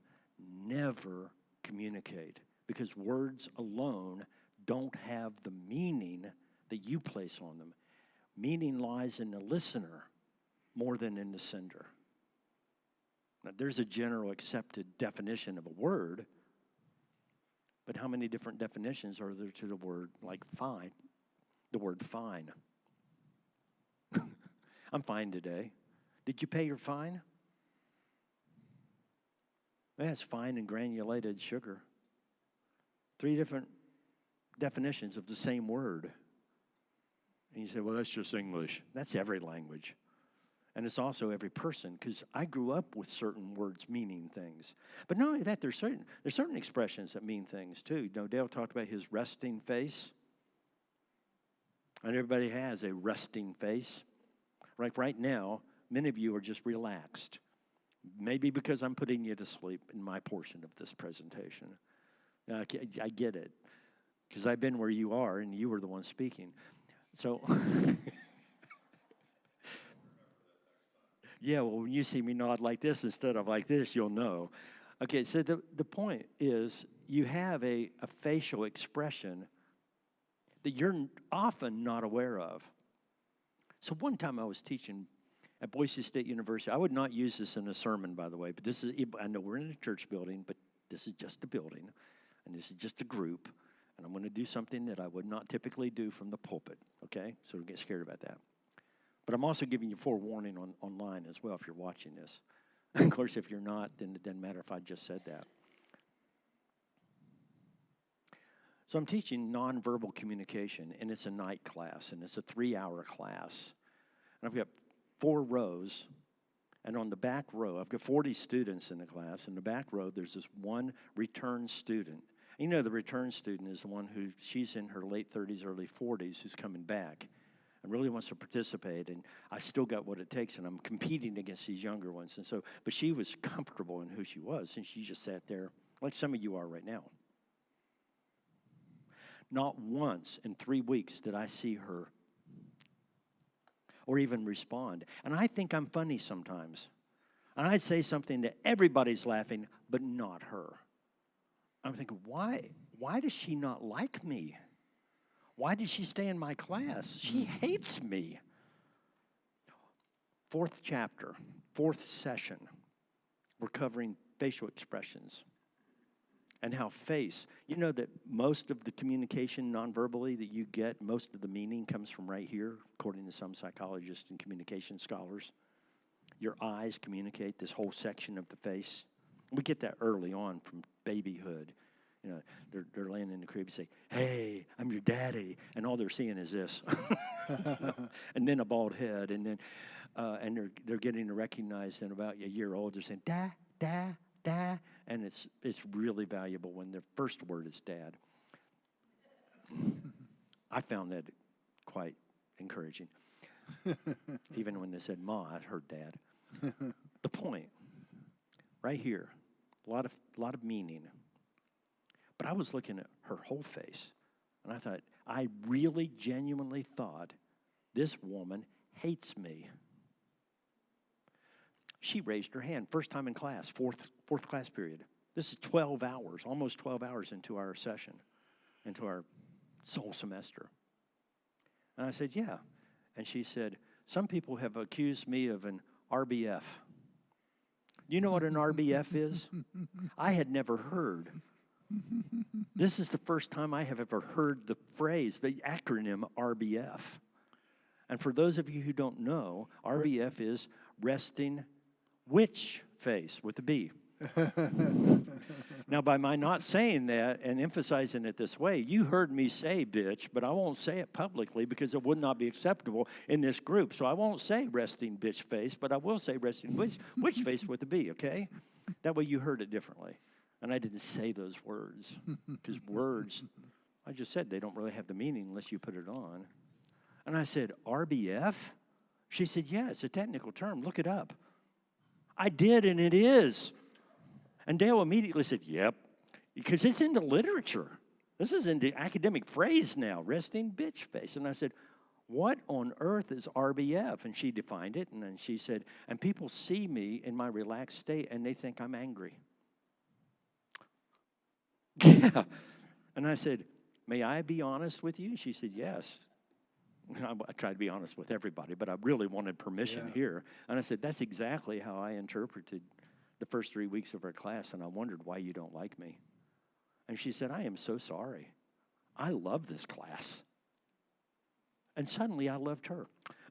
never communicate, because words alone don't have the meaning that you place on them. Meaning lies in the listener more than in the sender. Now, there's a general accepted definition of a word, but how many different definitions are there to the word, like fine? The word fine. I'm fine today. Did you pay your fine? That's fine and granulated sugar. 3 different definitions of the same word. And you say, well, that's just English. That's every language. And it's also every person, because I grew up with certain words meaning things. But not only that, there's certain expressions that mean things too. Dale talked about his resting face. And everybody has a resting face. Like right now, many of you are just relaxed. Maybe because I'm putting you to sleep in my portion of this presentation. I get it, because I've been where you are, and you were the one speaking. So, yeah, well, when you see me nod like this instead of like this, you'll know. Okay, so the point is you have a facial expression that you're often not aware of. So one time I was teaching at Boise State University. I would not use this in a sermon, by the way, but this is, I know we're in a church building, but this is just a building, and this is just a group, and I'm going to do something that I would not typically do from the pulpit, okay? So don't get scared about that. But I'm also giving you forewarning online as well if you're watching this. Of course, if you're not, then it doesn't matter if I just said that. So I'm teaching nonverbal communication, and it's a night class, and it's a 3-hour class. And I've got 4 rows, and on the back row, I've got 40 students in the class. In the back row, there's this one return student. You know, the return student is the one she's in her late 30s, early 40s, who's coming back and really wants to participate, and I still got what it takes, and I'm competing against these younger ones. And so, but she was comfortable in who she was, and she just sat there like some of you are right now. Not once in 3 weeks did I see her or even respond. And I think I'm funny sometimes. And I'd say something that everybody's laughing, but not her. I'm thinking, why does she not like me? Why did she stay in my class? She hates me. 4th chapter, 4th session, we're covering facial expressions. And how face, you know that most of the communication non-verbally that you get, most of the meaning comes from right here, according to some psychologists and communication scholars. Your eyes communicate this whole section of the face. We get that early on from babyhood. You know, they're laying in the crib and say, "Hey, I'm your daddy," and all they're seeing is this, and then a bald head, and then and they're getting recognized. And about a year old, they're saying, "Da, da, da," and it's really valuable when their first word is dad. I found that quite encouraging. Even when they said ma, I heard dad. The point, right here, a lot of meaning. But I was looking at her whole face, and I really genuinely thought, this woman hates me. She raised her hand, first time in class, fourth class period. This is 12 hours, almost 12 hours into our session, into our whole semester. And I said, yeah. And she said, some people have accused me of an RBF. Do you know what an RBF is? I had never heard. This is the first time I have ever heard the phrase, the acronym RBF. And for those of you who don't know, RBF is resting which face with a B. Now, by my not saying that and emphasizing it this way, you heard me say bitch, but I won't say it publicly because it would not be acceptable in this group. So I won't say resting bitch face, but I will say resting which face with a B, okay? That way you heard it differently. And I didn't say those words because words, I just said they don't really have the meaning unless you put it on. And I said, RBF? She said, yeah, it's a technical term. Look it up. I did, and it is. And Dale immediately said, yep, because it's in the literature. This is in the academic phrase now, resting bitch face. And I said, what on earth is RBF? And she defined it, and then she said, and people see me in my relaxed state, and they think I'm angry. Yeah. And I said, may I be honest with you? She said, yes. I tried to be honest with everybody, but I really wanted permission here. And I said, that's exactly how I interpreted the first 3 weeks of our class, and I wondered why you don't like me. And she said, I am so sorry. I love this class. And suddenly I loved her.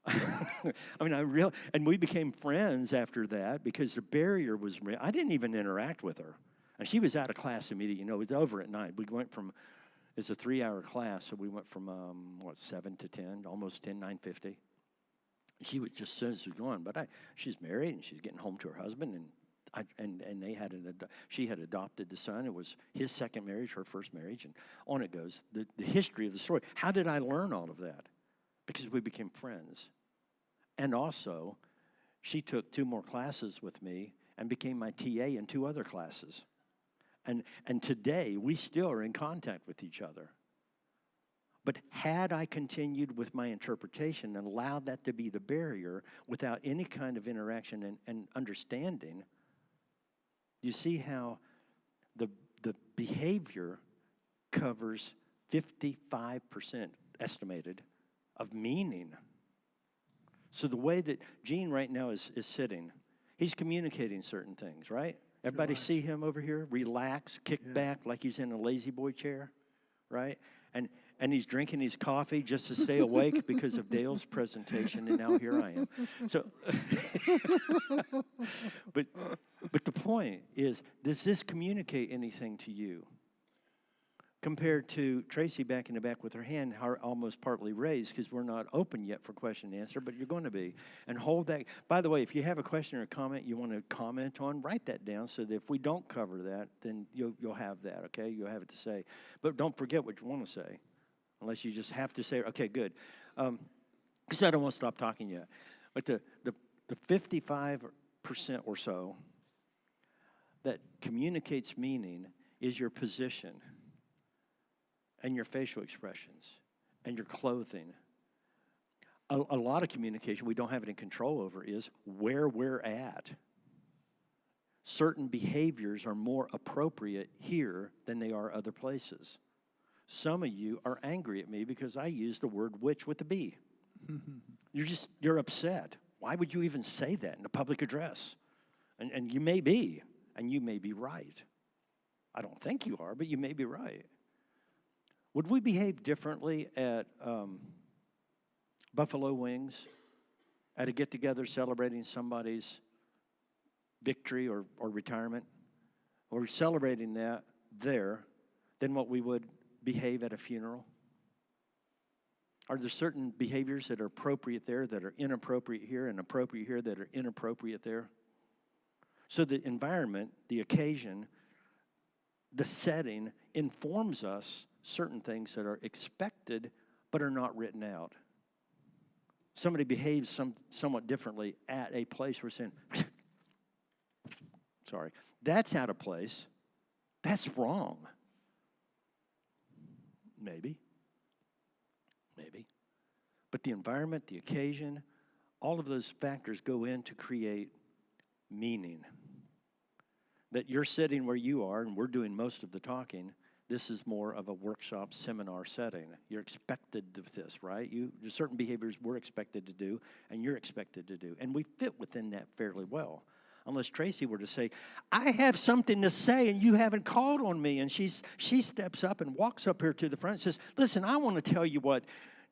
I mean, and we became friends after that because the barrier was, I didn't even interact with her. And she was out of class immediately. You know, it was over at night. We went from, it's a 3-hour class, so we went from, 7 to 10, almost 10, 9:50. She was just as soon as we were going. But she's married, and she's getting home to her husband, and they had she had adopted the son. It was his second marriage, her first marriage, and on it goes. The history of the story. How did I learn all of that? Because we became friends. And also, she took 2 more classes with me and became my TA in 2 other classes. And today, we still are in contact with each other. But had I continued with my interpretation and allowed that to be the barrier without any kind of interaction and understanding, you see how the behavior covers 55% estimated of meaning. So the way that Gene right now is sitting, he's communicating certain things, right? Everybody Relax. see him over here? Relax, kick back like he's in a lazy boy chair, right? And he's drinking his coffee just to stay awake because of Dale's presentation, and now here I am. So, but the point is, does this communicate anything to you? Compared to Tracy back in the back with her hand almost partly raised, because we're not open yet for question and answer, but you're going to be. And hold that. By the way, if you have a question or a comment you want to comment on, write that down so that if we don't cover that, then you'll have that, okay? You'll have it to say. But don't forget what you want to say, unless you just have to say, okay, good. Because I don't want to stop talking yet. But the 55% or so that communicates meaning is your position, and your facial expressions, and your clothing. A lot of communication we don't have any control over is where we're at. Certain behaviors are more appropriate here than they are other places. Some of you are angry at me because I used the word witch with a B. You're upset. Why would you even say that in a public address? And you may be, and you may be right. I don't think you are, but you may be right. Would we behave differently at Buffalo Wings, at a get-together celebrating somebody's victory or retirement, or celebrating that there, than what we would behave at a funeral? Are there certain behaviors that are appropriate there that are inappropriate here, and appropriate here that are inappropriate there? So the environment, the occasion, the setting informs us certain things that are expected but are not written out. Somebody behaves somewhat differently at a place we're saying, sorry, that's out of place. That's wrong. Maybe. But the environment, the occasion, all of those factors go in to create meaning. That you're sitting where you are and we're doing most of the talking. This is more of a workshop seminar setting. You're expected to this, right? There's certain behaviors we're expected to do and you're expected to do. And we fit within that fairly well. Unless Tracy were to say, I have something to say and you haven't called on me. And she steps up and walks up here to the front and says, listen, I want to tell you what.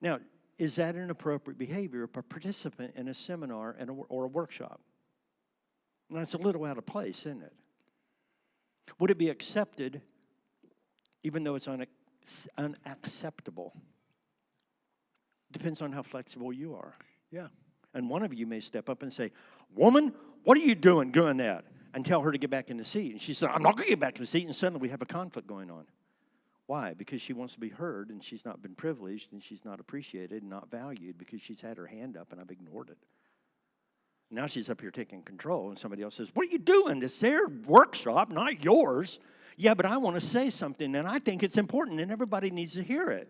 Now, is that an appropriate behavior of a participant in a seminar or a workshop? And that's a little out of place, isn't it? Would it be accepted even though it's unacceptable? Depends on how flexible you are. Yeah. And one of you may step up and say, woman, what are you doing that? And tell her to get back in the seat. And she said, I'm not going to get back in the seat. And suddenly we have a conflict going on. Why? Because she wants to be heard, and she's not been privileged, and she's not appreciated and not valued because she's had her hand up, and I've ignored it. Now she's up here taking control, and somebody else says, what are you doing? It's their workshop, not yours. Yeah, but I want to say something, and I think it's important, and everybody needs to hear it.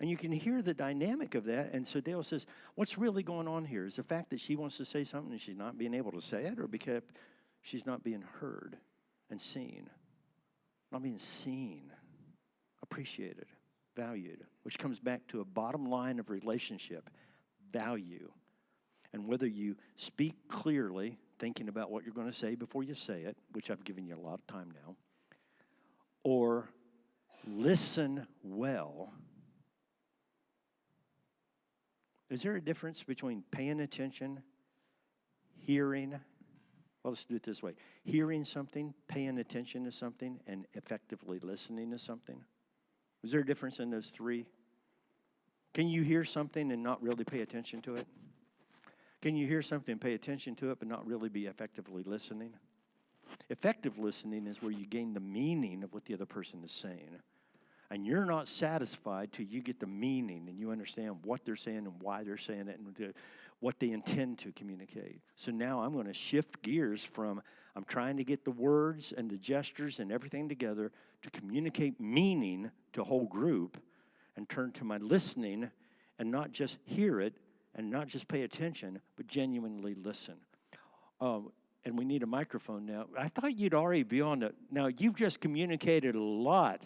And you can hear the dynamic of that. And so Dale says, what's really going on here? Is the fact that she wants to say something and she's not being able to say it, or because she's not being heard and seen? Not being seen, appreciated, valued, which comes back to a bottom line of relationship, value. And whether you speak clearly, thinking about what you're going to say before you say it, which I've given you a lot of time now, or listen well. Is there a difference between paying attention, hearing? Well, let's do it this way. Hearing something, paying attention to something, and effectively listening to something? Is there a difference in those three? Can you hear something and not really pay attention to it? Can you hear something and pay attention to it but not really be effectively listening? Effective listening is where you gain the meaning of what the other person is saying. And you're not satisfied till you get the meaning and you understand what they're saying and why they're saying it and what they intend to communicate. So now I'm going to shift gears from I'm trying to get the words and the gestures and everything together to communicate meaning to a whole group and turn to my listening and not just hear it and not just pay attention, but genuinely listen. And we need a microphone now. I thought you'd already be on it. Now, you've just communicated a lot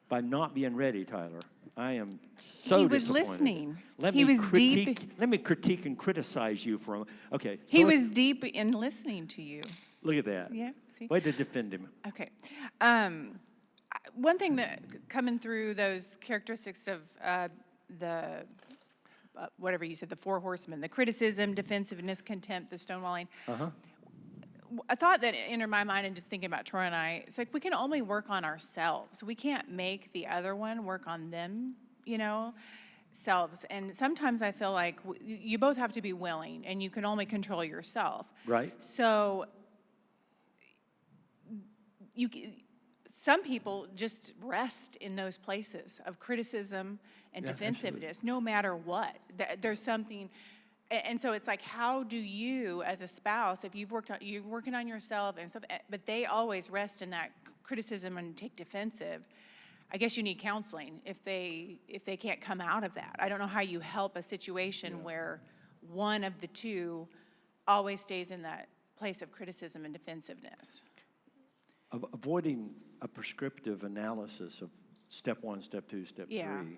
by not being ready, Tyler. I am so He was disappointed. listening. Let He me was critique, deep. Let me critique and criticize you for a moment. Okay. So He let's- was deep in listening to you. Look at that. Yeah, see? Way to defend him. Okay. One thing that coming through those characteristics of the whatever you said, the four horsemen, the criticism, defensiveness, contempt, the stonewalling. Uh-huh. A thought that entered my mind and just thinking about Troy and I, it's like we can only work on ourselves. We can't make the other one work on them, selves. And sometimes I feel like you both have to be willing, and you can only control yourself. Right. So some people just rest in those places of criticism and Yeah, defensiveness, no matter what. There's something, and so it's like, how do you, as a spouse, if you're working on yourself and stuff, but they always rest in that criticism and take defensive. I guess you need counseling if they can't come out of that. I don't know how you help a situation where one of the two always stays in that place of criticism and defensiveness. Avoiding a prescriptive analysis of step one, step two, step Yeah. three.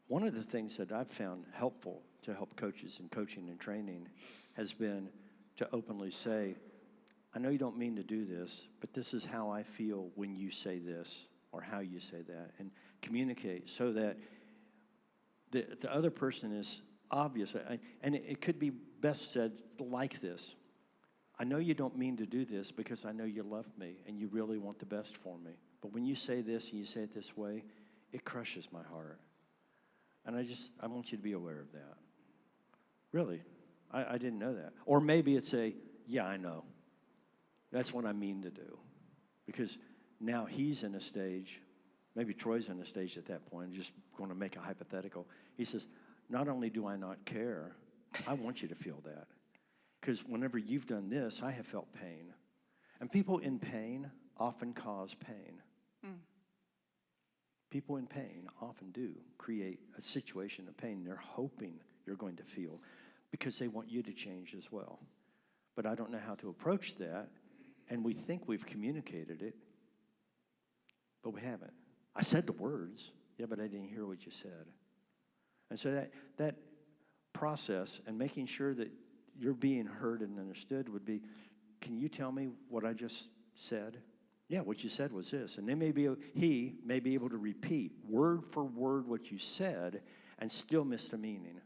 One of the things that I've found helpful to help coaches in coaching and training has been to openly say, I know you don't mean to do this, but this is how I feel when you say this or how you say that, and communicate so that the other person is obvious. And it could be best said like this. I know you don't mean to do this because I know you love me and you really want the best for me. But when you say this and you say it this way, it crushes my heart. And I want you to be aware of that. Really, I didn't know that. Or maybe it's yeah, I know. That's what I mean to do. Because now he's in a stage, maybe Troy's in a stage at that point, just going to make a hypothetical. He says, not only do I not care, I want you to feel that. Because whenever you've done this, I have felt pain. And people in pain often cause pain. People in pain often do create a situation of pain they're hoping you're going to feel because they want you to change as well. But I don't know how to approach that, and we think we've communicated it, but we haven't. I said the words, yeah, but I didn't hear what you said. And so that process and making sure that you're being heard and understood would be, can you tell me what I just said? Yeah, what you said was this. And he may be able to repeat word for word what you said and still miss the meaning.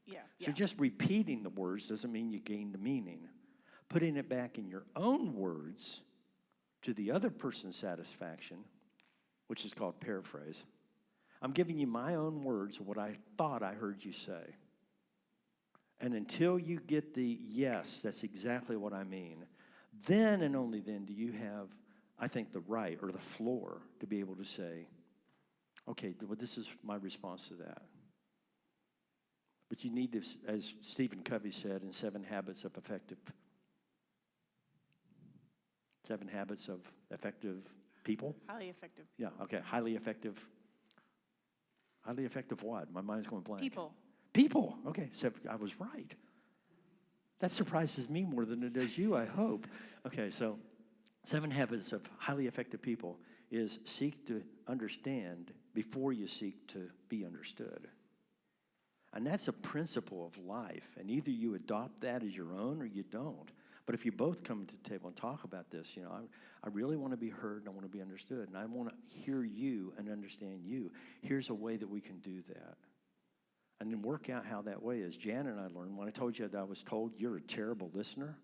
Yeah. So just repeating the words doesn't mean you gain the meaning. Putting it back in your own words to the other person's satisfaction, which is called paraphrase. I'm giving you my own words of what I thought I heard you say. And until you get the yes, that's exactly what I mean, then and only then do you have, I think, the right or the floor to be able to say, okay, well, this is my response to that. But you need to, as Stephen Covey said in 7 Habits of Effective People. Highly effective. Yeah, okay, highly effective what? My mind's going blank. People, okay, so I was right. That surprises me more than it does you, I hope. Okay, so 7 Habits of Highly Effective People is seek to understand before you seek to be understood. And that's a principle of life, and either you adopt that as your own or you don't. But if you both come to the table and talk about this, I really want to be heard and I want to be understood, and I want to hear you and understand you. Here's a way that we can do that. And then work out how that way is. Jan and I learned, when I told you that I was told you're a terrible listener,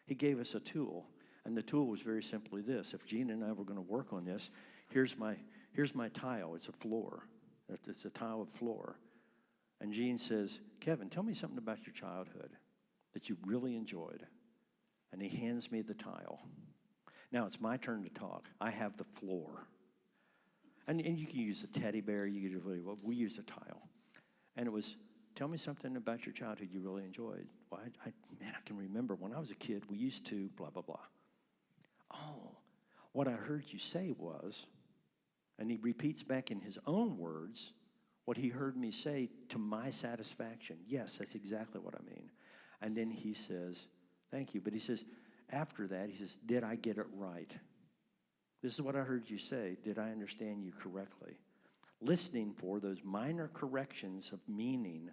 he gave us a tool. And the tool was very simply this. If Gene and I were going to work on this, here's my tile. It's a floor. It's a tiled floor. And Gene says, Kevin, tell me something about your childhood that you really enjoyed. And he hands me the tile. Now it's my turn to talk. I have the floor. And you can use a teddy bear, you can use really well. We used a tile. And it was, tell me something about your childhood you really enjoyed. Well, man, I can remember when I was a kid, we used to blah, blah, blah. Oh, what I heard you say was, and he repeats back in his own words what he heard me say to my satisfaction. Yes, that's exactly what I mean. And then he says, thank you. But he says, after that, he says, did I get it right? This is what I heard you say. Did I understand you correctly? Listening for those minor corrections of meaning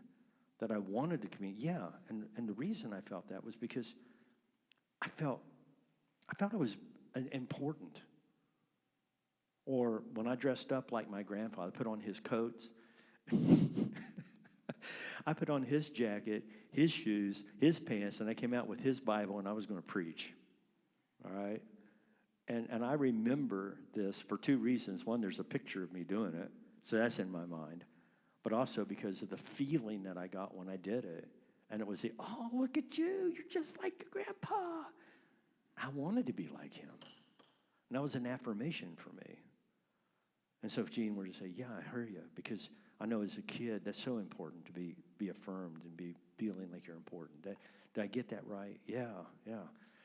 that I wanted to communicate. Yeah, and the reason I felt that was because I felt it was important. Or when I dressed up like my grandfather, put on his coats, I put on his jacket, his shoes, his pants, and I came out with his Bible, and I was going to preach. All right? And I remember this for two reasons. One, there's a picture of me doing it, so that's in my mind. But also because of the feeling that I got when I did it. And it was oh, look at you. You're just like your grandpa. I wanted to be like him. And that was an affirmation for me. And so if Gene were to say, yeah, I hear you, because I know as a kid, that's so important to be affirmed and be feeling like you're important. Did I get that right? Yeah.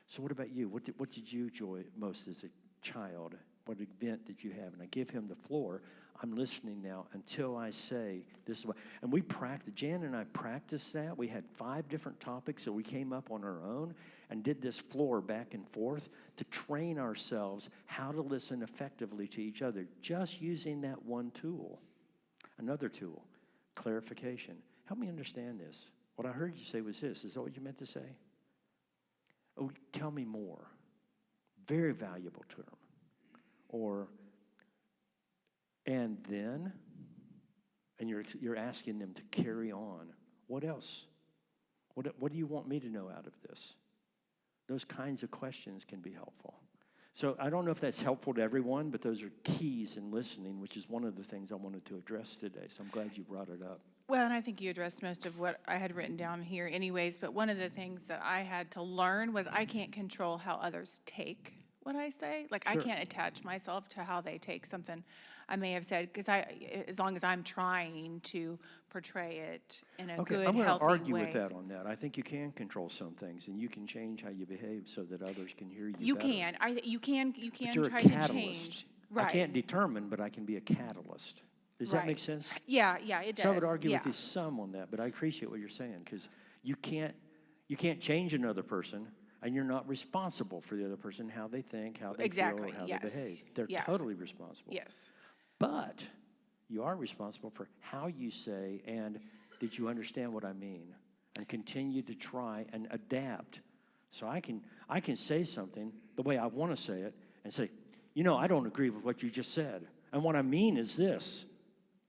So what about you? What did you enjoy most as a child? What event did you have? And I give him the floor. I'm listening now until I say this is what. And we practiced. Jan and I practiced that. We had 5 different topics that we came up on our own and did this floor back and forth to train ourselves how to listen effectively to each other, just using that one tool. Another tool, clarification. Help me understand this. What I heard you say was this. Is that what you meant to say? Oh, tell me more. Very valuable term. Or, and then, and you're asking them to carry on. What else? What do you want me to know out of this? Those kinds of questions can be helpful. So I don't know if that's helpful to everyone, but those are keys in listening, which is one of the things I wanted to address today. So I'm glad you brought it up. Well, and I think you addressed most of what I had written down here anyways, but one of the things that I had to learn was I can't control how others take what I say. Like, I Sure. can't attach myself to how they take something I may have said, because as long as I'm trying to portray it in a Okay, good, I'm going to healthy argue way. with that on that. I think you can control some things, and you can change how you behave so that others can hear you You better. can. You can But you're try a to catalyst. change. Right. I can't determine, but I can be a catalyst. Does that make Right. sense? Yeah, it does. So I would argue yeah. with you some on that, but I appreciate what you're saying, because you can't change another person, and you're not responsible for the other person, how they think, how they Exactly, feel, or how yes. they behave. They're Yeah. totally responsible. Yes. But you are responsible for how you say, and did you understand what I mean? And continue to try and adapt. So I can say something the way I want to say it and say, I don't agree with what you just said. And what I mean is this.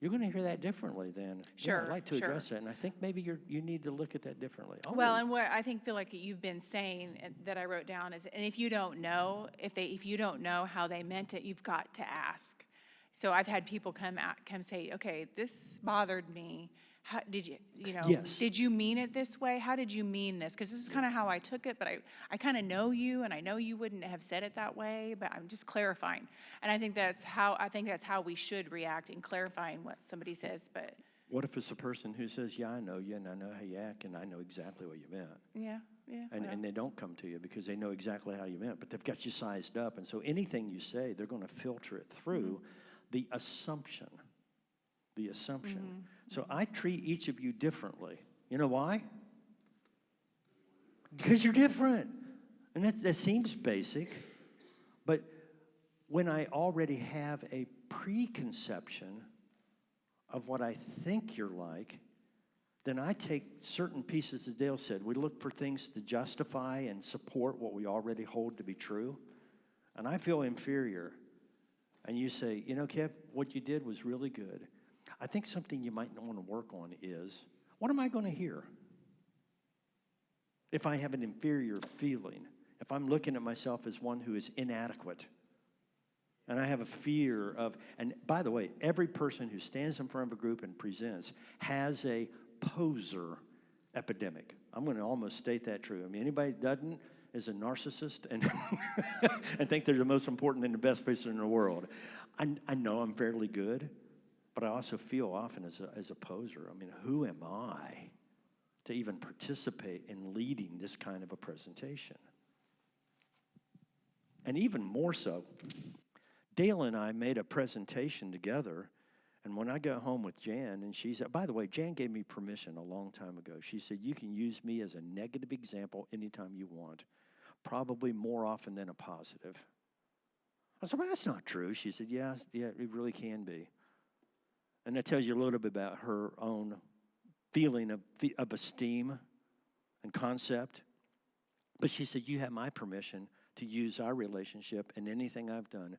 You're going to hear that differently then. Sure, I'd like to sure. address that. And I think maybe you need to look at that differently. Well, and what I feel like you've been saying that I wrote down is, and if you don't know, if you don't know how they meant it, you've got to ask. So I've had people come say, okay, this bothered me. How, did Yes. did you mean it this way? How did you mean this? Because this is kind of how I took it, but I kind of know you, and I know you wouldn't have said it that way, but I'm just clarifying. And I think that's how we should react in clarifying what somebody says. But what if it's a person who says, yeah, I know you, and I know how you act, and I know exactly what you meant? yeah. And they don't come to you because they know exactly how you meant, but they've got you sized up. And so anything you say, they're going to filter it through the assumption. So I treat each of you differently. You know why? Because you're different. And that seems basic. But when I already have a preconception of what I think you're like, then I take certain pieces, as Dale said, we look for things to justify and support what we already hold to be true. And I feel inferior. And you say, Kev, what you did was really good. I think something you might want to work on is, what am I going to hear? If I have an inferior feeling, if I'm looking at myself as one who is inadequate, and I have a fear of, and by the way, every person who stands in front of a group and presents has a poser epidemic. I'm going to almost state that true. I mean, anybody that doesn't, as a narcissist and and think they're the most important and the best person in the world. I know I'm fairly good, but I also feel often as a poser. I mean, who am I to even participate in leading this kind of a presentation? And even more so, Dale and I made a presentation together, and when I got home with Jan, and she said, by the way, Jan gave me permission a long time ago. She said, you can use me as a negative example anytime you want, probably more often than a positive. I said, well, that's not true. She said, yeah, it really can be. And that tells you a little bit about her own feeling of esteem and concept. But she said, you have my permission to use our relationship and anything I've done,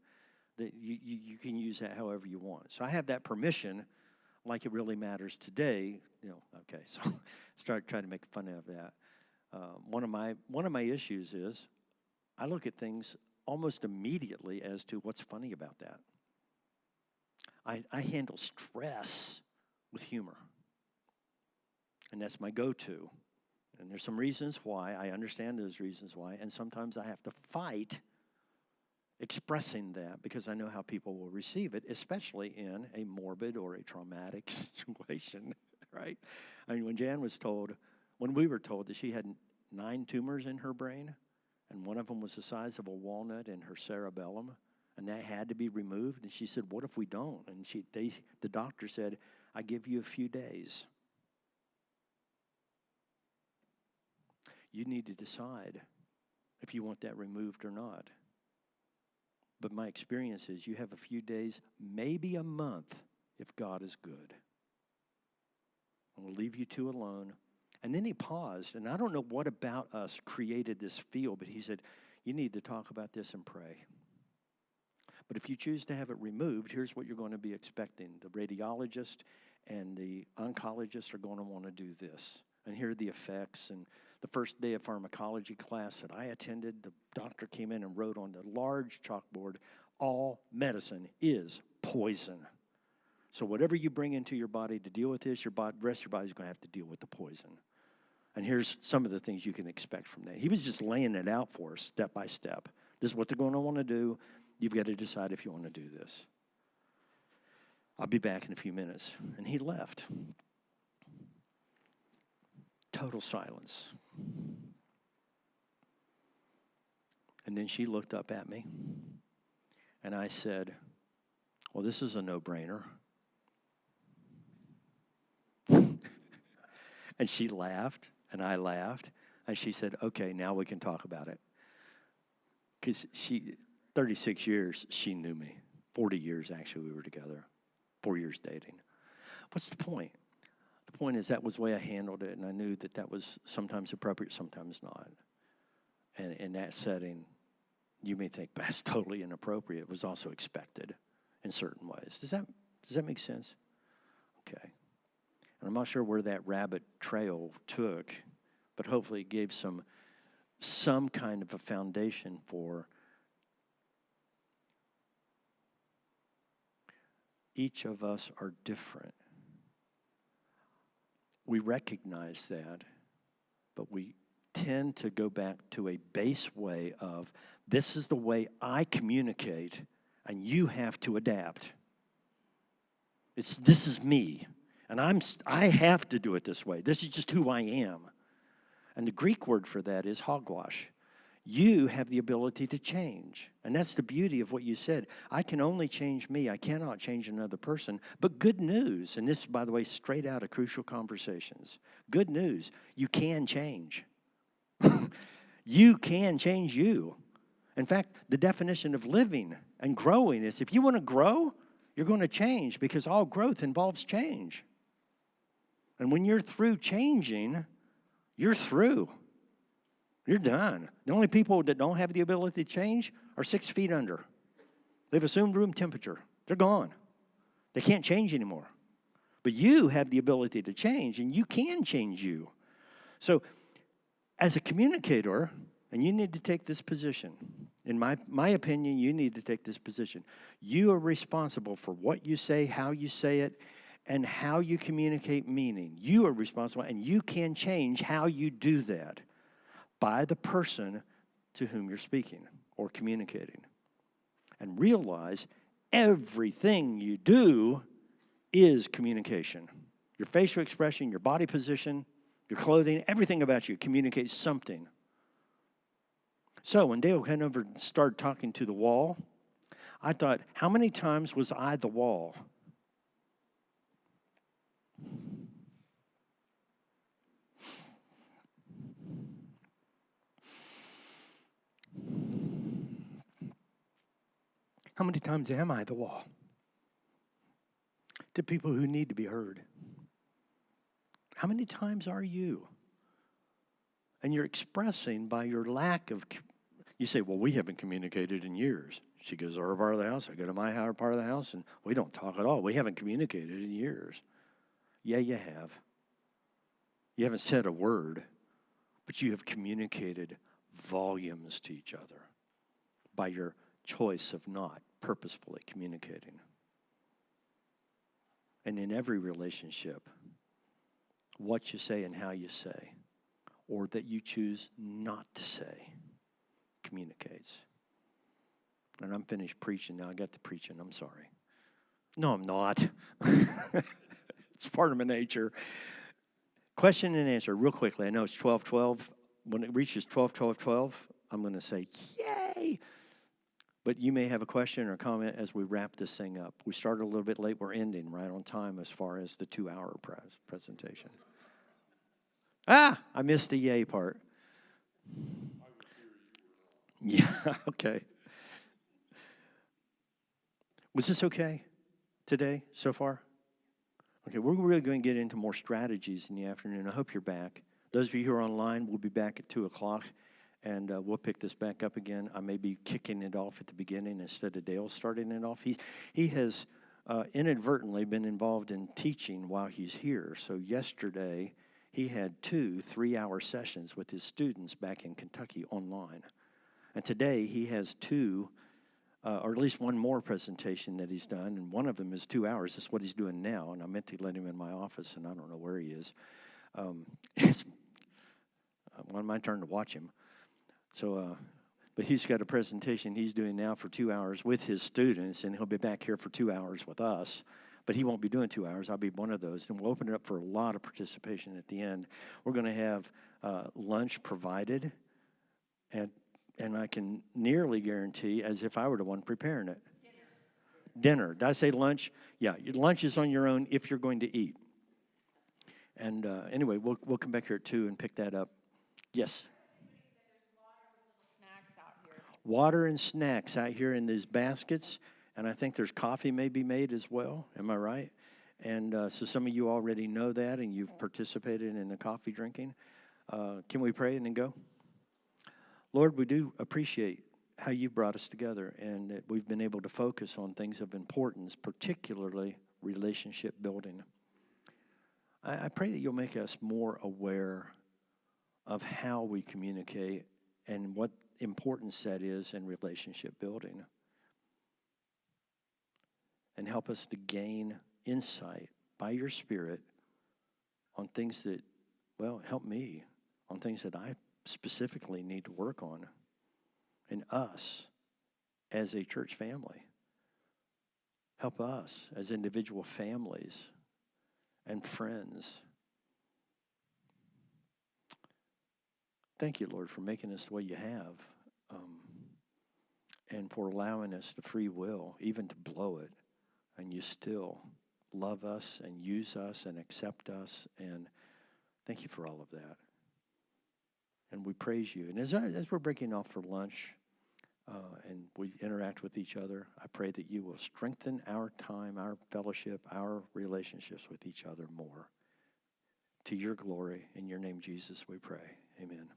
that you can use that however you want. So I have that permission, like it really matters today. Okay, so start trying to make fun of that. One of my issues is I look at things almost immediately as to what's funny about that. I handle stress with humor, and that's my go-to. And there's some reasons why. I understand those reasons why, and sometimes I have to fight expressing that because I know how people will receive it, especially in a morbid or a traumatic situation, right? I mean, when we were told that she had 9 tumors in her brain, and one of them was the size of a walnut in her cerebellum, and that had to be removed, and she said, what if we don't? And the doctor said, I give you a few days. You need to decide if you want that removed or not. But my experience is you have a few days, maybe a month, if God is good. And we'll leave you two alone. And then he paused, and I don't know what about us created this feel, but he said, you need to talk about this and pray. But if you choose to have it removed, here's what you're going to be expecting. The radiologist and the oncologist are going to want to do this. And here are the effects. And the first day of pharmacology class that I attended, the doctor came in and wrote on the large chalkboard, all medicine is poison. So whatever you bring into your body to deal with this, the rest of your body's going to have to deal with the poison. And here's some of the things you can expect from that. He was just laying it out for us step by step. This is what they're going to want to do. You've got to decide if you want to do this. I'll be back in a few minutes. And he left. Total silence. And then she looked up at me, and I said, well, this is a no-brainer. And she laughed, and I laughed, and she said, okay, now we can talk about it. Because 36 years, she knew me. 40 years, actually, we were together. 4 years dating. What's the point? The point is that was the way I handled it, and I knew that was sometimes appropriate, sometimes not. And in that setting, you may think that's totally inappropriate. It was also expected in certain ways. Does that make sense? Okay. And I'm not sure where that rabbit trail took, but hopefully it gave some kind of a foundation for each of us are different. We recognize that, but we tend to go back to a base way of, this is the way I communicate, and you have to adapt. This is me, and I have to do it this way. This is just who I am. And the Greek word for that is hogwash. You have the ability to change. And that's the beauty of what you said. I can only change me. I cannot change another person. But good news, and this, by the way, straight out of Crucial Conversations. Good news, you can change. You can change you. In fact, the definition of living and growing is if you want to grow, you're going to change because all growth involves change. And when you're through changing, you're through. You're done. The only people that don't have the ability to change are 6 feet under. They've assumed room temperature. They're gone. They can't change anymore. But you have the ability to change, and you can change you. So as a communicator, and you need to take this position, in my opinion, you need to take this position. You are responsible for what you say, how you say it, and how you communicate meaning. You are responsible, and you can change how you do that by the person to whom you're speaking or communicating. And realize everything you do is communication. Your facial expression, your body position, your clothing, everything about you communicates something. So when Dale came over and started talking to the wall, I thought, how many times was I the wall? How many times am I the wall? To people who need to be heard. How many times are you? And you're expressing by your lack of, you say, well, we haven't communicated in years. She goes to her part of the house, I go to my part of the house, and we don't talk at all. We haven't communicated in years. Yeah, you have. You haven't said a word, but you have communicated volumes to each other by your choice of not purposefully communicating. And in every relationship, what you say and how you say, or that you choose not to say, communicates. And I'm finished preaching now. I got to preaching. I'm sorry. No, I'm not. It's part of my nature. Question and answer real quickly. I know it's 12:12. When it reaches 12:12, I'm going to say, yay. But you may have a question or comment as we wrap this thing up. We started a little bit late. We're ending right on time as far as the 2-hour presentation. I missed the yay part. Yeah, okay. Was this okay today so far? Okay, we're really going to get into more strategies in the afternoon. I hope you're back. Those of you who are online, we'll be back at 2 o'clock, and we'll pick this back up again. I may be kicking it off at the beginning instead of Dale starting it off. He has inadvertently been involved in teaching while he's here. So yesterday, he had 2 3-hour sessions with his students back in Kentucky online. And today, he has 2 or at least one more presentation that he's done, and one of them is 2 hours. That's what he's doing now, and I meant to let him in my office, and I don't know where he is. It's my turn to watch him. So, but he's got a presentation he's doing now for 2 hours with his students, and he'll be back here for 2 hours with us. But he won't be doing 2 hours. I'll be one of those, and we'll open it up for a lot of participation at the end. We're going to have lunch provided, and I can nearly guarantee, as if I were the one preparing it. Dinner. Did I say lunch? Yeah, lunch is on your own if you're going to eat. And anyway, we'll come back here at 2 and pick that up. Yes? Water and snacks out here in these baskets, and I think there's coffee may be made as well. Am I right? And so some of you already know that, and you've participated in the coffee drinking. Can we pray and then go? Lord, we do appreciate how you brought us together, and that we've been able to focus on things of importance, particularly relationship building. I pray that you'll make us more aware of how we communicate and what importance that is in relationship building. And help us to gain insight by your Spirit on things that, well, help me on things that I specifically need to work on in us as a church family. Help us as individual families and friends. Thank you, Lord, for making us the way you have, and for allowing us the free will, even to blow it, and you still love us and use us and accept us, and thank you for all of that. And we praise you. And as we're breaking off for lunch and we interact with each other, I pray that you will strengthen our time, our fellowship, our relationships with each other more. To your glory, in your name, Jesus, we pray. Amen.